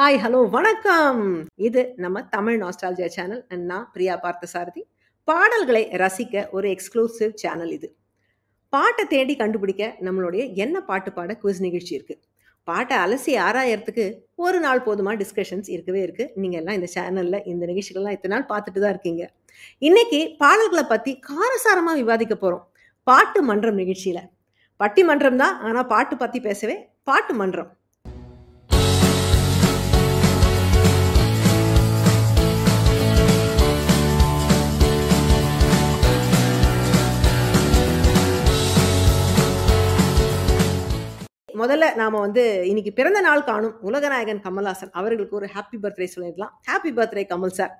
Hi, hello, வணக்கம். இது நம்ம தமிழ் நாஸ்டால்ஜியா சேனல். நான் பிரியா பார்த்தசாரதி. பாடல்களை ரசிக்க ஒரு எக்ஸ்க்ளூசிவ் சேனல் இது. பாட்டை தேடி கண்டுபிடிக்க நம்மளுடைய என்ன பாட்டு பாட குவிஸ் நிகழ்ச்சி இருக்கு. பாட்டை அலசி ஆராயறதுக்கு ஒரு நாள் போதுமா டிஸ்கஷன்ஸ் இருக்கவே இருக்கு. நீங்க எல்லாம் இந்த சேனல்ல இந்த நிகழ்ச்சிகள்லாம் இத்தனை நாள் பார்த்துட்டு தான் இருக்கீங்க. இன்னைக்கு பாடல்களை பத்தி காரசாரமா விவாதிக்க போறோம். பாட்டு மன்றம் நிகழ்ச்சியில. பட்டிமன்றம் தான், ஆனா பாட்டு பத்தி பேசவே பாட்டு மன்றம். முதல்ல நாம இன்னைக்கு பிறந்த நாள் காணும் உலகநாயகன் கமல்ஹாசன் அவர்களுக்கு ஒரு ஹாப்பி பர்த்டே சொல்லிடலாம். Happy birthday Kamal sir.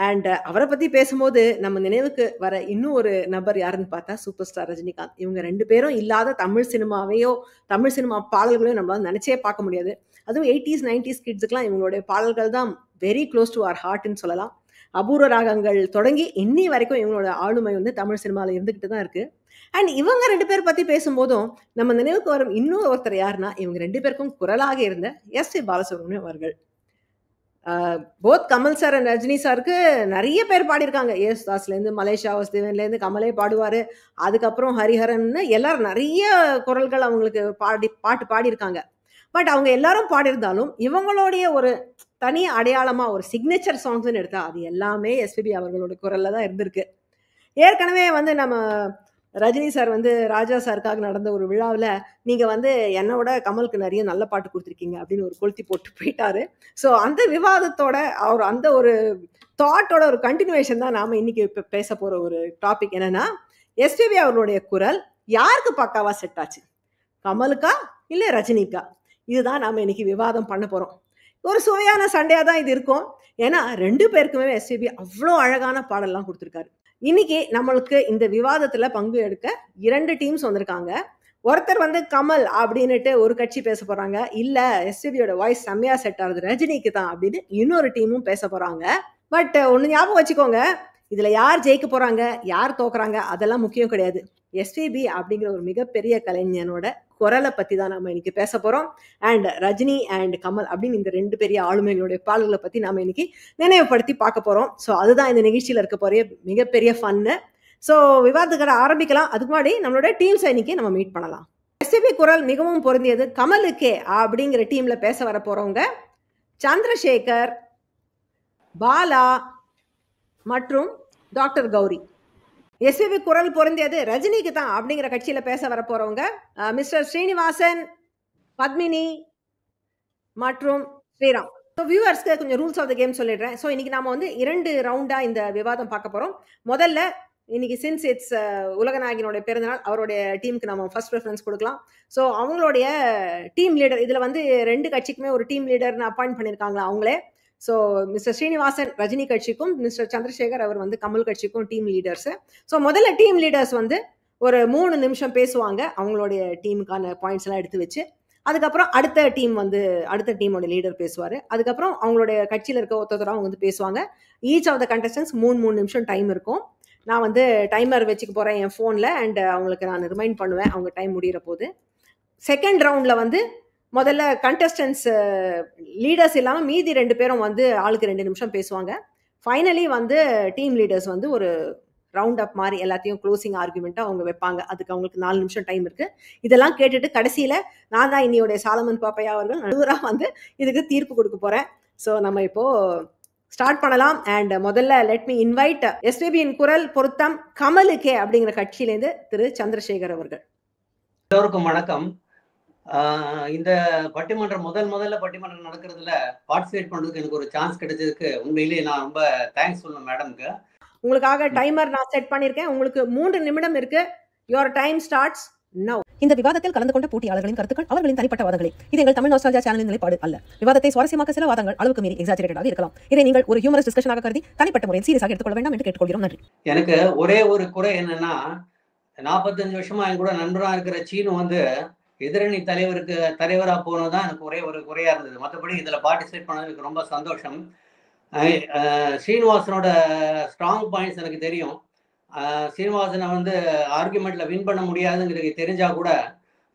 And அவரை பத்தி பேசும்போது நம்ம நினைவுக்கு வர இன்னும் ஒரு நபர் யாருன்னு பார்த்தா சூப்பர் ஸ்டார் ரஜினிகாந்த். இவங்க ரெண்டு பேரும் இல்லாத தமிழ் சினிமாவையோ தமிழ் சினிமா பாடல்களையோ நம்மளால நினைச்சே பார்க்க முடியாது. அதுவும் 80s 90s கிட்ஸுக்கெல்லாம் இவங்களுடைய பாடல்கள் தான் வெரி க்ளோஸ் டு அவர் ஹார்ட்னு சொல்லலாம். அபூர்வ ராகங்கள் தொடங்கி இன்னி வரைக்கும் இவங்களோட ஆளுமை தமிழ் சினிமாவில் இருந்துகிட்டு தான் இருக்கு. அண்ட் இவங்க ரெண்டு பேர் பத்தி பேசும்போதும் நம்ம நினைவுக்கு வரும் இன்னொரு ஒருத்தர் யாருன்னா, இவங்க ரெண்டு பேருக்கும் குரலாக இருந்த எஸ். பாலசுப்ரமணியம் அவர்கள். Both Kamal sir and Rajini சாருக்கு நிறைய பேர் பாடியிருக்காங்க. தாஸ்லேருந்து மலேசியா வாசுதேவன்லேருந்து கமலே பாடுவார். அதுக்கப்புறம் ஹரிஹரன் எல்லாரும் நிறைய குரல்கள் அவங்களுக்கு பாட்டு பாடியிருக்காங்க. பட் அவங்க எல்லாரும் பாடியிருந்தாலும் இவங்களுடைய ஒரு தனி அடையாளமா ஒரு சிக்னேச்சர் சாங்ஸ்ன்னு எடுத்தா அது எல்லாமே எஸ்பிபி அவர்களோட குரல்ல தான் இருந்திருக்கு. ஏற்கனவே நம்ம ரஜினி சார் ராஜா சாருக்காக நடந்த ஒரு விழாவில் நீங்கள் என்னோட கமலுக்கு நிறைய நல்ல பாட்டு கொடுத்துருக்கீங்க அப்படின்னு ஒரு கொளுத்தி போட்டு போயிட்டாரு. ஸோ அந்த விவாதத்தோட அவர் அந்த ஒரு தாட்டோட ஒரு கண்டினியூவேஷன் தான் நாம் இன்னைக்கு இப்போ பேச போகிற ஒரு டாபிக். என்னன்னா, எஸ்பிபி அவர்களுடைய குரல் யாருக்கு பக்காவா செட் ஆச்சு, கமலுக்கா இல்லை ரஜினிக்கா? இதுதான் நாம் இன்னைக்கு விவாதம் பண்ண போகிறோம். ஒரு சுவையான சண்டையாக தான் இது இருக்கும். ஏன்னா ரெண்டு பேருக்குமே எஸ்பிபி அவ்வளோ அழகான பாடல்லாம் கொடுத்துருக்காரு. இன்னைக்கு நம்மளுக்கு இந்த விவாதத்துல பங்கு எடுக்க இரண்டு டீம்ஸ் வந்திருக்காங்க. ஒருத்தர் கமல் அப்படின்னுட்டு ஒரு கட்சி பேச போறாங்க. இல்ல எஸ்பிபியோட வாய்ஸ் செம்மையா செட் ஆகுது ரஜினிக்கு தான் அப்படின்னு இன்னொரு டீமும் பேச போறாங்க. பட் ஒண்ணு ஞாபகம் வச்சுக்கோங்க, இதுல யார் ஜெயிக்க போறாங்க யார் தோக்குறாங்க அதெல்லாம் முக்கியம் கிடையாது. எஸ்பிபி அப்படிங்கிற ஒரு மிகப்பெரிய கலைஞனோட குரலை பத்தி தான் நம்ம இன்னைக்கு பேச போறோம். அண்ட் ரஜினி அண்ட் கமல் அப்படின்னு இந்த ரெண்டு பெரிய ஆளுமைகளுடைய பாடல்களை பத்தி நாம இன்னைக்கு நினைவுபடுத்தி பார்க்க போறோம். ஸோ அதுதான் இந்த நிகழ்ச்சியில இருக்க போற மிகப்பெரிய ஃபன்னு. ஸோ விவாதத்தை ஆரம்பிக்கலாம். அதுக்கு முன்னாடி நம்மளோட டீம்ஸை இன்னைக்கு நம்ம மீட் பண்ணலாம். எஸ்பிபி குரல் மிகவும் பொருந்தியது கமலுக்கே அப்படிங்கிற டீம்ல பேச வர போறவங்க சந்திரசேகர், பாலா மற்றும் டாக்டர் கௌரி. எஸ்பிபி குரல் பொருந்தியது ரஜினிக்கு தான் அப்படிங்கிற கட்சியில பேச வர போறவங்க மிஸ்டர் ஸ்ரீனிவாசன், பத்மினி மற்றும் ஸ்ரீராம். ஸோ வியூவர்ஸ்க்கு கொஞ்சம் ரூல்ஸ் ஆஃப் த கேம் சொல்லிடுறேன். ஸோ இன்னைக்கு நாம இரண்டு ரவுண்டா இந்த விவாதம் பார்க்க போறோம். முதல்ல இன்னைக்கு சின்ஸ் இட்ஸ் உலகநாயகனுடைய பிறந்தநாள், அவருடைய டீமுக்கு நம்ம ஃபர்ஸ்ட் ப்ரிஃபரன்ஸ் கொடுக்கலாம். ஸோ அவங்களுடைய டீம் லீடர், இதுல ரெண்டு கட்சிக்குமே ஒரு டீம் லீடர்னு அப்பாயிண்ட் பண்ணியிருக்காங்களா அவங்களே. ஸோ மிஸ்டர் ஸ்ரீனிவாசன் ரஜினி கட்சிக்கும், மிஸ்டர் சந்திரசேகர் அவர் கமல் கட்சிக்கும் டீம் லீடர்ஸ். ஸோ முதல்ல டீம் லீடர்ஸ் ஒரு 3 நிமிஷம் பேசுவாங்க அவங்களுடைய டீமுக்கான பாயிண்ட்ஸ் எல்லாம் எடுத்து வச்சு. அதுக்கப்புறம் அடுத்த டீமோட லீடர் பேசுவார். அதுக்கப்புறம் அவங்களுடைய கட்சியில் இருக்க ஒருத்தராக அவங்க பேசுவாங்க. ஈச் ஆஃப் த கண்டஸ்டன்ஸ் 3 நிமிஷம் டைம் இருக்கும். நான் டைமர் வச்சுக்க போகிறேன் என் ஃபோனில். அண்ட் அவங்களுக்கு நான் ரிமைண்ட் பண்ணுவேன் அவங்க டைம் முடிகிற போது. செகண்ட் ரவுண்டில் முதல்ல கண்டஸ்டன்ஸ் லீடர்ஸ் இல்லாமல் மீதி 2 பேரும் ஆளுக்கு 2 நிமிஷம் பேசுவாங்க. ஃபைனலி டீம் லீடர்ஸ் ஒரு ரவுண்ட் அப் மாதிரி எல்லாத்தையும் க்ளோசிங் ஆர்குமெண்ட்டாக அவங்க வைப்பாங்க. அதுக்கு அவங்களுக்கு 4 நிமிஷம் டைம் இருக்குது. இதெல்லாம் கேட்டுட்டு கடைசியில் நான் தான் இன்னையோடைய சாலமன் பாப்பையா அவர்கள் நடுவராக இதுக்கு தீர்ப்பு கொடுக்க போகிறேன். ஸோ நம்ம இப்போது ஸ்டார்ட் பண்ணலாம். அண்ட் முதல்ல லெட் மீ இன்வைட் எஸ்பிபியின் குரல் பொருத்தம் கமலுக்கே அப்படிங்கிற கட்சியிலேருந்து திரு சந்திரசேகர் அவர்கள். எல்லோருக்கும் வணக்கம். இந்த பட்டிமன்றம் முதல்ல பட்டிமன்றம் நடக்கிறதுல பார்ட்டிசிபேட் பண்ணுறதுக்கு எனக்கு ஒரு சான்ஸ் கிடைச்சதுக்கு உண்மையிலேயே நான் ரொம்ப தேங்க்ஸ் சொல்லணும் மேடம்க்கு. உங்களுக்காக டைமர் நான் செட் பண்ணியிருக்கேன். உங்களுக்கு 3 நிமிடம் இருக்கு. Your time starts now. இந்த விவாதத்தில் கலந்து கொண்ட போட்டியாளர்களின் கருத்துக்கள் அவர்களின் தனிப்பட்ட வாதங்களே. இது எங்கள் தமிழ் நாஸ்டால்ஜியா சேனலின் நிலைப்பாடு அல்ல. விவாதத்தை சுவாரஸ்யமாக்க சில வாதங்கள் அளவுக்கு மீறி எக்ஸாஜரேட்டடாக இருக்கலாம். இதை நீங்கள் ஒரு ஹியூமரஸ் டிஸ்கஷனாக கருதி தனிப்பட்ட முறையில் சீரியஸாக எடுத்துக்கொள்ள வேண்டாம் என்று கேட்டுக்கொள்கிறோம். நன்றி. எனக்கு ஒரே ஒரு குறை என்னன்னா, 45 வருஷமா என் கூட நண்பராக இருக்கிற சீனு எதிரணி தலைவராக போனதுதான் எனக்கு ஒரே ஒரு குறையா இருந்தது. மற்றபடி இதுல பார்ட்டிசிபேட் பண்ணதுக்கு ரொம்ப சந்தோஷம். ஸ்ரீனிவாசனோட ஸ்ட்ராங் பாயிண்ட்ஸ் எனக்கு தெரியும். சீனிவாசனை ஆர்குமெண்ட்ல வின் பண்ண முடியாதுங்கிறது தெரிஞ்சா கூட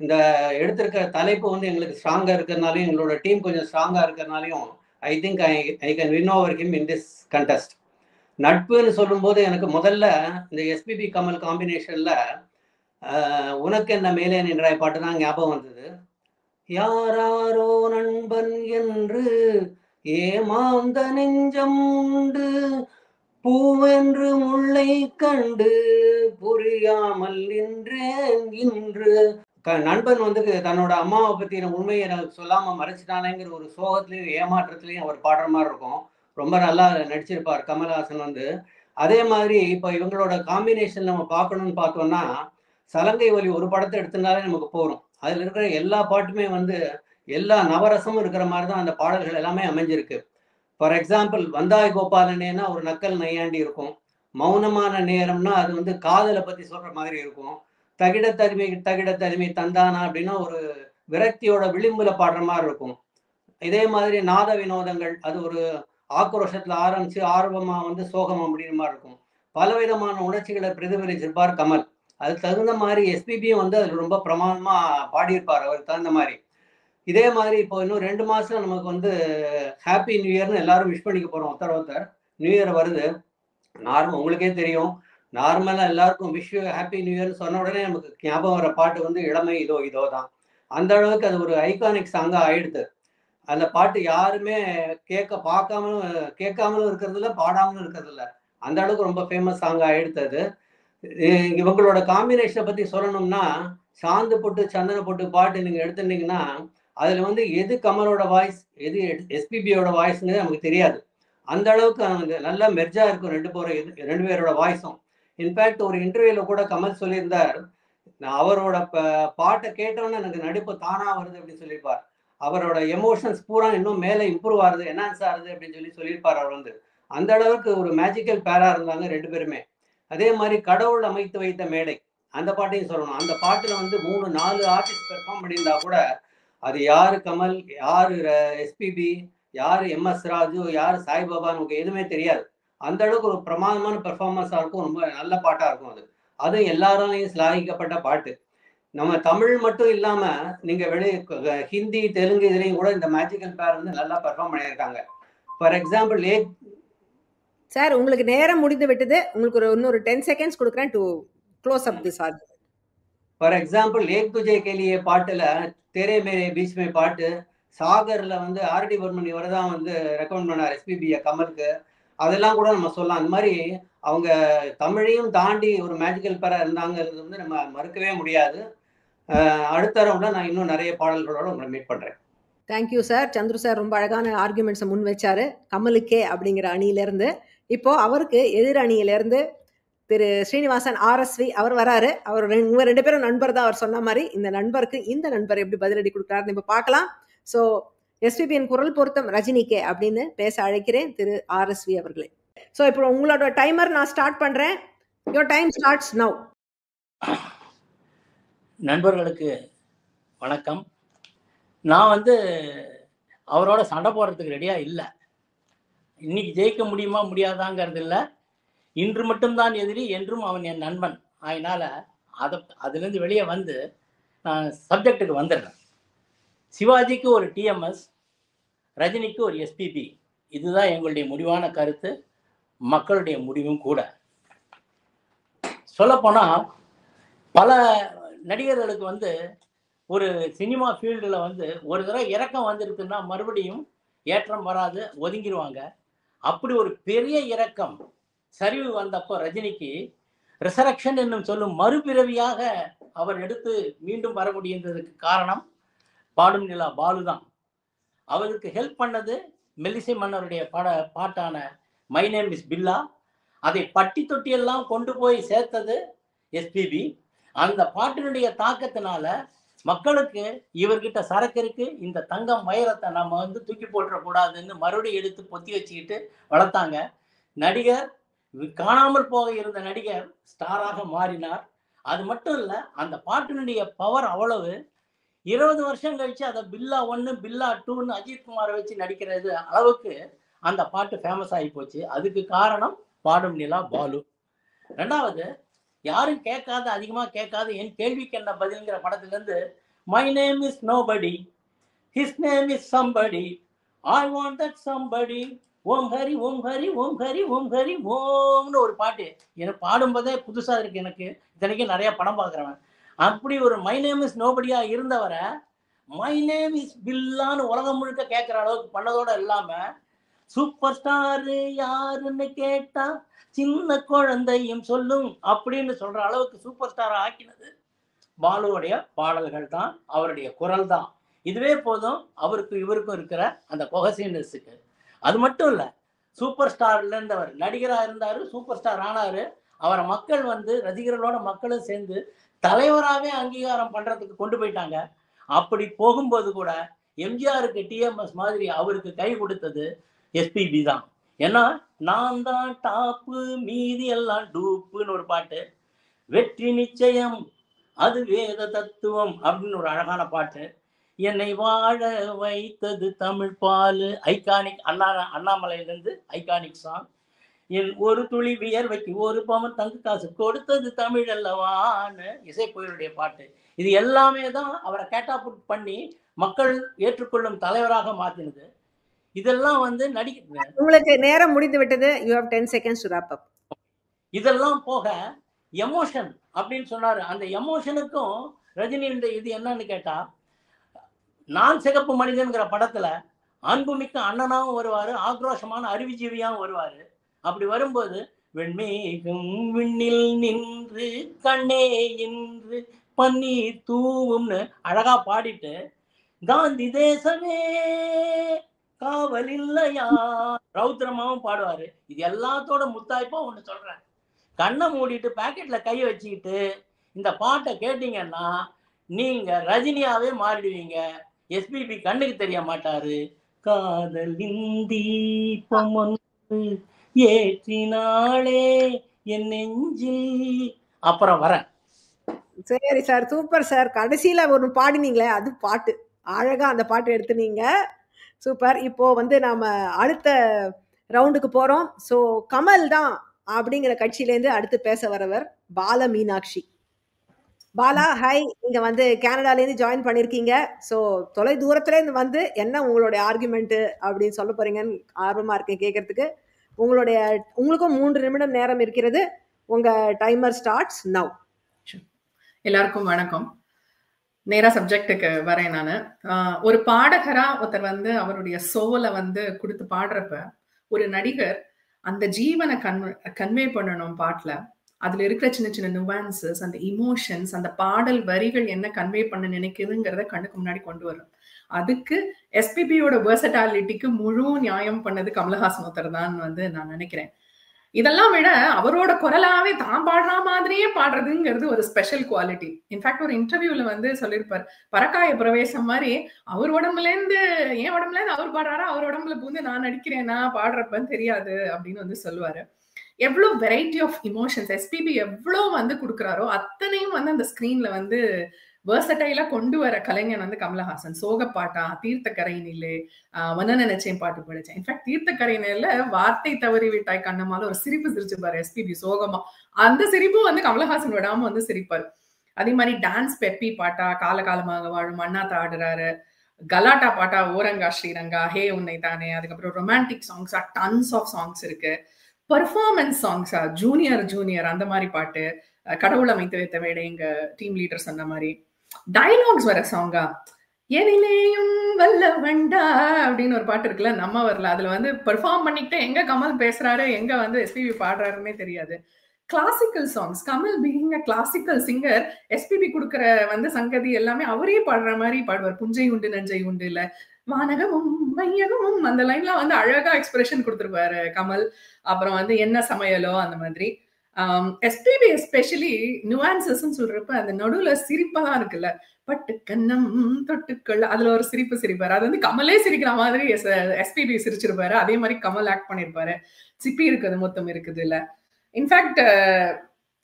இந்த எடுத்திருக்கிற தலைப்பு வந்து எங்களுக்கு ஸ்ட்ராங்கா இருக்கிறதுனாலையும் எங்களோட டீம் கொஞ்சம் ஸ்ட்ராங்கா இருக்கிறதுனாலையும் I think I can win over him in this contest. நட்புன்னு சொல்லும்போது எனக்கு முதல்ல இந்த எஸ்பிபி கமல் காம்பினேஷன்ல உனக்கு என்ன மேலே நின்றாய் பாட்டு தான் ஞாபகம் வந்தது. யாராரோ நண்பன் என்று ஏமாந்த நெஞ்சம் உண்டு, பூவென்று முல்லை கண்டு புரியாமல் நின்றேன் இன்று. நண்பன் வந்து தன்னோட அம்மாவை பத்தின உண்மையை எனக்கு சொல்லாம மறைச்சிட்டானேங்கிற ஒரு சோகத்திலையும் ஏமாற்றத்திலையும் அவர் பாடுற மாதிரி இருக்கும். ரொம்ப நல்லா நடிச்சிருப்பார் கமல்ஹாசன் வந்து. அதே மாதிரி இப்போ இவங்களோட காம்பினேஷன் நம்ம பார்க்கணும்னு பார்த்தோம்னா, சலங்கை ஒலி ஒரு படத்தை எடுத்திருந்தாலே நமக்கு போறோம். அதுல இருக்கிற எல்லா பாட்டுமே வந்து எல்லா நவரசமும் இருக்கிற மாதிரி தான் அந்த பாடல்கள் எல்லாமே அமைஞ்சிருக்கு. ஃபார் எக்ஸாம்பிள், வந்தாய் கோபாலனேனா ஒரு நக்கல் நையாண்டி இருக்கும். மௌனமான நேரம்னா அது வந்து காதலை பத்தி சொல்ற மாதிரி இருக்கும். தகிட தனிமை தந்தானா அப்படின்னா ஒரு விரக்தியோட விளிம்புல பாடுற மாதிரி இருக்கும். இதே மாதிரி நாத வினோதங்கள், அது ஒரு ஆக்ரோஷத்துல ஆரம்பிச்சு ஆர்வமா வந்து சோகம் அப்படின்ற மாதிரி இருக்கும். பலவிதமான உணர்ச்சிகளை பிரதிபலிச்சிருப்பார் கமல். அதுக்கு தகுந்த மாதிரி எஸ்பிபியும் வந்து அது ரொம்ப பிரமாதமா பாடியிருப்பார் அவருக்கு தகுந்த மாதிரி. இதே மாதிரி இப்போ இன்னும் 2 மாசம் நமக்கு வந்து ஹாப்பி நியூ இயர்னு எல்லாரும் விஷ் பண்ணிக்க போறோம் ஒருத்தர். நியூ இயர் வருது. உங்களுக்கே தெரியும், நார்மலா எல்லாருக்கும் விஷ் ஹாப்பி நியூ இயர்னு சொன்ன உடனே நமக்கு ஞாபகம் வர பாட்டு வந்து இளமை இதோ தான். அந்த அளவுக்கு அது ஒரு ஐகானிக் சாங்கா ஆயிடுது. அந்த பாட்டு யாருமே கேட்காமலும் இருக்கிறது இல்லை, பாடாமலும் இருக்கிறது இல்லை. அந்த அளவுக்கு ரொம்ப ஃபேமஸ் சாங்கா ஆயிடுது. இவங்களோட காம்பினேஷனை பத்தி சொல்லணும்னா, சாந்து போட்டு சந்தன போட்டு பாட்டு நீங்க எடுத்துட்டீங்கன்னா அதுல வந்து எது கமலோட வாய்ஸ் எது எஸ்பிபியோட வாய்ஸ்ன்னு நமக்கு தெரியாது. அந்த அளவுக்கு நல்லா மெர்ஜா இருக்கும் ரெண்டு பேரோட வாய்ஸும். இன்ஃபேக்ட் ஒரு இன்டர்வியூல கூட கமல் சொல்லியிருந்தார், அவரோட பாட்டை கேட்டோன்னு எனக்கு நடிப்பு தானா வருது அப்படின்னு சொல்லியிருப்பார். அவரோட எமோஷன்ஸ் பூரா இன்னும் மேலே இம்ப்ரூவ் ஆகுது, என்ஹான்ஸ் ஆகுது அப்படின்னு சொல்லியிருப்பார் அவர் வந்து. அந்த அளவுக்கு ஒரு மேஜிக்கல் பேரா இருந்தாங்க 2 பேருமே. அதே மாதிரி கடவுள் அமைத்து வைத்த மேடை அந்த பாட்டையும் சொல்லணும். அந்த பாட்டுல வந்து 3-4 ஆர்டிஸ்ட் பெர்ஃபார்ம் பண்ணியிருந்தா கூட அது யாரு கமல், யாரு எஸ்பிபி, யாரு MS ராஜு, யாரு சாய்பாபா நமக்கு எதுவுமே தெரியாது. அந்த அளவுக்கு ஒரு பிரமாதமான பெர்ஃபார்மன்ஸா இருக்கும். ரொம்ப நல்ல பாட்டா இருக்கும் அது. அதுவும் எல்லாராலையும் சிலாகிக்கப்பட்ட பாட்டு. நம்ம தமிழ் மட்டும் இல்லாம நீங்க ஹிந்தி, தெலுங்கு இதுலயும் கூட இந்த மேஜிக்கல் பேர் வந்து நல்லா பெர்ஃபார்ம் பண்ணியிருக்காங்க. ஃபார் எக்ஸாம்பிள் சார், உங்களுக்கு நேரம் முடிந்து விட்டது. உங்களுக்கு இன்னொரு 10 செகண்ட்ஸ் கொடுக்குறேன் to close up this art. For example, Ek Duje Ke Liye பாட்டுல தெரே மேரே பீச் மே பாட்டு, சாகர்ல வந்து ஆர்டி பர்மன் இவர் தான் வந்து ரெக்கமெண்ட் பண்ணார் எஸ்பிபியை கமலுக்கு. அதெல்லாம் கூட நம்ம சொல்லலாம். அந்த மாதிரி அவங்க தமிழையும் தாண்டி ஒரு மேஜிக்கல் பேரா இருந்தாங்கிறது வந்து நம்ம மறுக்கவே முடியாது. அடுத்த ரவுண்ட்ல நான் இன்னும் நிறைய பாடல்களோட உங்களை மீட் பண்றேன். Thank you sir. சந்துரு சார் ரொம்ப அழகான ஆர்குமெண்ட்ஸை முன் வச்சாரு கமலுக்கே அப்படிங்கிற அணியிலேருந்து. இப்போ அவருக்கு எதிர் அணியிலேருந்து திரு ஸ்ரீனிவாசன் RSV அவர் வராரு. இவங்க 2 பேரும் நண்பர் தான். அவர் சொன்ன மாதிரி இந்த நண்பர் எப்படி பதிலடி கொடுக்குறாருன்னு இப்போ பார்க்கலாம். ஸோ எஸ்பிபியின் குரல் பொருத்தம் ரஜினிகே அப்படின்னு பேச அழைக்கிறேன் திரு RSV அவர்களே. ஸோ இப்போ உங்களோட டைமர் நான் ஸ்டார்ட் பண்றேன். Your time starts now. நண்பர்களுக்கு வணக்கம். நான் வந்து அவரோட சண்டை போடுறதுக்கு ரெடியா இல்லை. இன்னைக்கு ஜெயிக்க முடியுமா முடியாதாங்கிறது இல்லை. இன்று மட்டும்தான் எதிரி, என்றும் அவன் என் நண்பன். அதனால அதுலேருந்து வெளியே வந்து நான் சப்ஜெக்டுக்கு வந்துடுறேன். சிவாஜிக்கு ஒரு TMS, ரஜினிக்கு ஒரு SPB. இதுதான் எங்களுடைய முடிவான கருத்து, மக்களுடைய முடிவும் கூட. சொல்லப்போனால் பல நடிகர்களுக்கு வந்து ஒரு சினிமா ஃபீல்டில் வந்து ஒரு தடவை இறக்கம் வந்திருக்குன்னா மறுபடியும் ஏற்றம் வராது, ஒதுங்கிடுவாங்க. அப்படி ஒரு பெரிய இறக்கம் சரிவு வந்தப்போ ரஜினிக்கு ரிசரக்ஷன் என்னும் சொல்லும் மறுபிறவியாக அவர் எடுத்து மீண்டும் வர முடிந்ததுக்கு காரணம் பாடும் நிலா பாலு தான். அவருக்கு ஹெல்ப் பண்ணது மெல்லிசை மன்னருடைய பாட்டான மை நேம் இஸ் பில்லா. அதை பட்டி தொட்டியெல்லாம் கொண்டு போய் சேர்த்தது SPB. அந்த பாட்டினுடைய தாக்கத்தினால மக்களுக்கு இவர்கிட்ட சரக்கு இருக்கு, இந்த தங்கம் வைரத்தை நம்ம வந்து தூக்கி போட்டுறக்கூடாதுன்னு மறுபடியும் எடுத்து பொத்தி வச்சுக்கிட்டு வளர்த்தாங்க. நடிகர் காணாமல் போக இருந்த நடிகர் ஸ்டாராக மாறினார். அது மட்டும் இல்லை, அந்த பாட்டினுடைய பவர் அவ்வளவு. 20 வருஷம் கழிச்சு அதை பில்லா 1 பில்லா 2ன்னு அஜித்குமாரை வச்சு நடிக்கிறது அளவுக்கு அந்த பாட்டு ஃபேமஸ் ஆகி போச்சு. அதுக்கு காரணம் பாடும் நிலா பாலு. ரெண்டாவது, யாரும் அதிகமாக கேட்காத என் கேள்விக்கு என்ன பதில்ங்கிற படத்துலேருந்து my name is nobody, his name is somebody, I want that somebody, ஓம் ஹரி ஓம் ஹரி ஓம் ஹரி ஓம் ஹரி ஓம்னு ஒரு பாட்டு. எனக்கு பாடும்போதே புதுசா இருக்கு. எனக்கு இத்தனைக்கும் நிறைய படம் பார்க்குறவன். அப்படி ஒரு மை நேம் இஸ் நோபடியா இருந்தவரை மை நேம் இஸ் பில்லான்னு உலகம் முழுக்க கேட்குற அளவுக்கு பண்ணதோட இல்லாம சூப்பர் ஸ்டாரு யாருன்னு கேட்டா சின்ன குழந்தையும் சொல்லும் அப்படின்னு சொல்ற அளவுக்கு சூப்பர் ஸ்டார் ஆக்கினது பாலுவுடைய பாடல்கள் தான், அவருடைய குரல் தான். இதுவே போதும் அவருக்கும் இவருக்கும் இருக்கிற அந்த கொஹசிவ்னஸுக்கு. அது மட்டும் இல்ல, சூப்பர் ஸ்டார்ல இருந்தவர் நடிகராக இருந்தாரு, சூப்பர் ஸ்டார் ஆனாரு. அவரை மக்கள் வந்து ரசிகர்களோட மக்களும் சேர்ந்து தலைவராகவே அங்கீகாரம் பண்றதுக்கு கொண்டு போயிட்டாங்க. அப்படி போகும்போது கூட எம்ஜிஆருக்கு டிஎம்எஸ் மாதிரி அவருக்கு கை கொடுத்தது எஸ்பிபி தான். ஏன்னா நான் தான் டாப்பு மீதி எல்லாம் டூப்புன்னு ஒரு பாட்டு, வெற்றி நிச்சயம் அது வேத தத்துவம் அப்படின்னு ஒரு அழகான பாட்டு, என்னை வாழ வைத்தது தமிழ் பாலு ஐகானிக் அண்ணாமலையிலிருந்து ஐகானிக் சாங், என் ஒரு துளி வியர்வைக்கு ஒரு பவன் தங்க காசு கொடுத்தது தமிழ் அல்லவான்னு இசைப்புயலுடைய பாட்டு. இது எல்லாமே தான் அவரை கேட்டாபுட் பண்ணி மக்கள் ஏற்றுக்கொள்ளும் தலைவராக மாத்தினது. இதெல்லாம் வந்து உங்களுக்கு நேரம் முடிந்து விட்டது. You have 10 seconds to wrap up. இதெல்லாம் போக எமோஷன் அப்படின்னு சொன்னாரு. அந்த எமோஷனுக்கும் ரஜினி இது என்னன்னு கேட்டா, நான் சிகப்பு மனிதன்கிற படத்துல அன்புமிக்க அண்ணனாவும் வருவாரு, ஆக்ரோஷமான அறிவுஜீவியாவும் வருவாரு. அப்படி வரும்போது வெண்மேகம் விண்ணில் நின்று கண்ணே என்று பன்னீர் தூவும்னு அழகா பாடிட்டு காந்தி தேசமே காவல் இல்லையா ரௌத்ரமாவும் பாடுவாரு. இது எல்லாத்தோட முத்தாய்ப்பா ஒண்ணு சொல்றேன், கண்ணை மூடிட்டு பாக்கெட்ல கையை வச்சுக்கிட்டு இந்த பாட்டை கேட்டீங்கன்னா நீங்க ரஜினியாவே மாறிடுவீங்க. எஸ்பிபி கண்ணுக்கு தெரிய மாட்டாரு. காதலின் தீபம் ஒன்று ஏற்றினாளே என் நெஞ்சில். அப்புறம் வரேன். சரி சார், சூப்பர் சார். கடைசியில ஒரு பாடினீங்களே அது பாட்டு, அழகா அந்த பாட்டு எடுத்துனீங்க, சூப்பர். இப்போ வந்து நாம அடுத்த ரவுண்டுக்கு போறோம். ஸோ கமல் தான் அப்படிங்கிற கட்சியிலேருந்து அடுத்து பேச வரவர் பால மீனாட்சி. பாலா, ஹாய். நீங்க வந்து கனடாலேருந்து ஜாயின் பண்ணியிருக்கீங்க. ஸோ தொலை தூரத்துலேருந்து வந்து என்ன உங்களுடைய ஆர்குமெண்ட்டு அப்படின்னு சொல்ல போறீங்கன்னு ஆர்வமா இருக்கேன் கேட்கறதுக்கு. உங்களுக்கும் 3 நிமிடம் நேரம் இருக்கிறது. உங்க டைமர் ஸ்டார்ட்ஸ் நவ். எல்லாருக்கும் வணக்கம். நேரா சப்ஜெக்டுக்கு வரேன். நான் ஒரு பாடகரா ஒருத்தர் வந்து அவருடைய சோலை வந்து கொடுத்து பாடுறப்ப ஒரு நடிகர் அந்த ஜீவனை கன்வே பண்ணணும் பாட்டுல. அதுல இருக்கிற சின்ன சின்ன நுவான்சஸ், அந்த இமோஷன்ஸ், அந்த பாடல் வரிகள் என்ன கன்வே பண்ண நினைக்குதுங்கிறத கண்ணுக்கு முன்னாடி கொண்டு வரும். அதுக்கு எஸ்பிபியோட வெர்சட்டாலிட்டிக்கு முழு நியாயம் பண்ணது கமலஹாசன் ஒருத்தர் தான் வந்து நான் நினைக்கிறேன். இதெல்லாம் விட அவரோட குரலாவே தான் பாடுற மாதிரியே பாடுறதுங்கிறது ஒரு ஸ்பெஷல் குவாலிட்டி. இன்ஃபேக்ட் ஒரு இன்டர்வியூல வந்து சொல்லியிருப்பார், பறக்காய பிரவேசம் மாதிரி அவர் உடம்புல இருந்து என் உடம்புல இருந்து அவர் பாடுறாரா, அவர் உடம்புல பூந்து நான் நடிக்கிறேன்னா பாடுறப்பன்னு தெரியாது அப்படின்னு வந்து சொல்லுவாரு. எவ்வளவு வெரைட்டி ஆஃப் இமோஷன்ஸ் எஸ்பிபி எவ்வளவு வந்து கொடுக்குறாரோ அத்தனையும் வந்து அந்த ஸ்கிரீன்ல வந்து வேர்சட்டைலா கொண்டு வர கலைஞன் வந்து கமலஹாசன். சோகப்பாட்டா, தீர்த்தக்கரையினிலே, வன நினைச்சேன் பாட்டு படிச்சேன். இன்ஃபேக்ட் தீர்த்தக்கரையினில வார்த்தை தவறி விட்டாய் கண்ணமால ஒரு சிரிப்பு சிரிச்சுப்பாரு எஸ்பிபி சோகமா. அந்த சிரிப்பும் வந்து கமலஹாசன் விடாம வந்து சிரிப்பாரு. அதே மாதிரி டான்ஸ் பெப்பி பாட்டா, காலகாலமாக வாழும் அண்ணாத்த ஆடுறாரு, கலாட்டா பாட்டா, ஓரங்கா ஸ்ரீரங்கா, ஹே உன்னை தானே, அதுக்கப்புறம் ரொமான்டிக் சாங்ஸா டன்ஸ் ஆஃப் சாங்ஸ் இருக்கு. பர்ஃபார்மன்ஸ் சாங்ஸா ஜூனியர் அந்த மாதிரி பாட்டு, கடவுள் அமைத்து வைத்த வேடை எங்க டீம் லீடர் சொன்ன மாதிரி. டைலாக்ஸ் வர சாங்கா, எனிலேயும் வல்ல வண்டா அப்படின்னு ஒரு பாட்டு இருக்குல்ல, நம்ம வரல, அதுல வந்து பெர்ஃபார்ம் பண்ணிக்கிட்டே எங்க கமல் பேசுறாரு எங்க வந்து எஸ்பிபி பாடுறாருன்னே தெரியாது. Classical songs, Kamal being a classical singer, SPB கொடுக்குற வந்து சங்கதி எல்லாமே அவரே பாடுற மாதிரி பாடுவார். புஞ்சை உண்டு நஞ்சை உண்டு இல்ல வானகமும் மையகமும் அந்த லைன்லாம் வந்து அழகா எக்ஸ்பிரஷன் கொடுத்துருப்பாரு கமல். அப்புறம் வந்து என்ன சமையலோ அந்த மாதிரி. எஸ்பிபி எஸ்பெஷலி நுவான்சஸ் சொல்றப்ப அந்த நடுவுல சிரிப்பெல்லாம் இருக்குல்ல, பட்டு கண்ணம் தொட்டுக்கள், அதுல ஒரு சிரிப்பாரு. அது வந்து கமலே சிரிக்கிற மாதிரி எஸ்பிபி சிரிச்சிருப்பாரு. அதே மாதிரி கமல் ஆக்ட் பண்ணிருப்பாரு. சிப்பி இருக்குது மொத்தம் இருக்குது இல்ல. இன்ஃபேக்ட்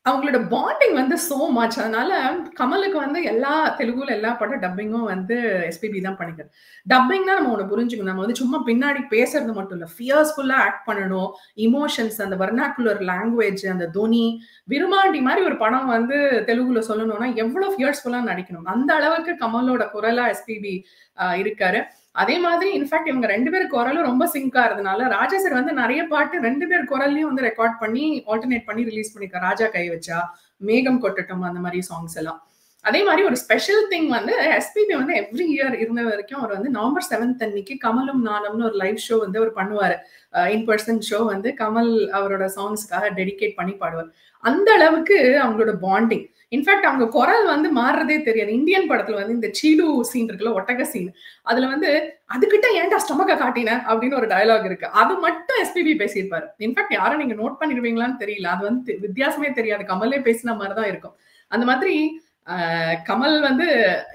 அவங்களோட பாண்டிங் வந்து சோ மச். அதனால கமலுக்கு வந்து எல்லா தெலுங்குல எல்லா படம் டப்பிங்கும் வந்து எஸ்பிபி தான் பண்ணிக்கிறது. டப்பிங்னா நம்ம ஒண்ணு புரிஞ்சுக்கணும், நம்ம வந்து சும்மா பின்னாடி பேசுறது மட்டும் இல்ல, ஃபியர்ஸ்ஃபுல்லா ஆக்ட் பண்ணணும். இமோஷன்ஸ், அந்த வர்னாக்குலர் லாங்குவேஜ், அந்த துனி, விருமாண்டி மாதிரி ஒரு படம் வந்து தெலுங்குல சொல்லணும்னா எவ்வளவு ஃபியர்ஸ்ஃபுல்லா நடிக்கணும். அந்த அளவுக்கு கமலோட குரலா எஸ்பிபி இருக்காரு. அதே மாதிரி இன்ஃபேக்ட் இவங்க 2 பேர் குரலும் ரொம்ப சிங்க் ஆறதுனால ராஜா சார் வந்து நிறைய பாட்டு 2 பேர் குரல்லையும் வந்து ரெக்கார்ட் பண்ணி ஆல்டர்னேட் பண்ணி ரிலீஸ் பண்ணிருக்காரு. ராஜா கை வச்சா, மேகம் கொட்டட்டும், அந்த மாதிரி சாங்ஸ் எல்லாம். அதே மாதிரி ஒரு ஸ்பெஷல் திங் வந்து எஸ்பிபி வந்து எவ்ரி இயர் இருந்த வரைக்கும் அவர் வந்து November 7th அன்னைக்கு கமலும் நானும்னு ஒரு லைவ் ஷோ வந்து அவர் பண்ணுவாரு. இன் பர்சன் ஷோ வந்து கமல் அவரோட சாங்ஸ்க்காக டெடிகேட் பண்ணி பாடுவார். அந்த அளவுக்கு அவங்களோட பாண்டிங். இன்ஃபேக்ட் அவங்க குரல் வந்து மாறுறதே தெரியாது. இந்தியன் படத்துல வந்து இந்த சீடு சீன் இருக்குல்ல, ஒட்டக சீன், அதுல வந்து அதுகிட்ட ஏன்டா ஸ்டொமக்க காட்டின அப்படின்னு ஒரு டயலாக் இருக்கு. அது மட்டும் எஸ்பிபி பேசியிருப்பாரு. இன்ஃபேக்ட் யாரும் நீங்க நோட் பண்ணிருவீங்களான்னு தெரியல, அது வந்து வித்தியாசமே தெரியாது, கமலே பேசின மாதிரிதான் இருக்கும். அந்த மாதிரி கமல் வந்து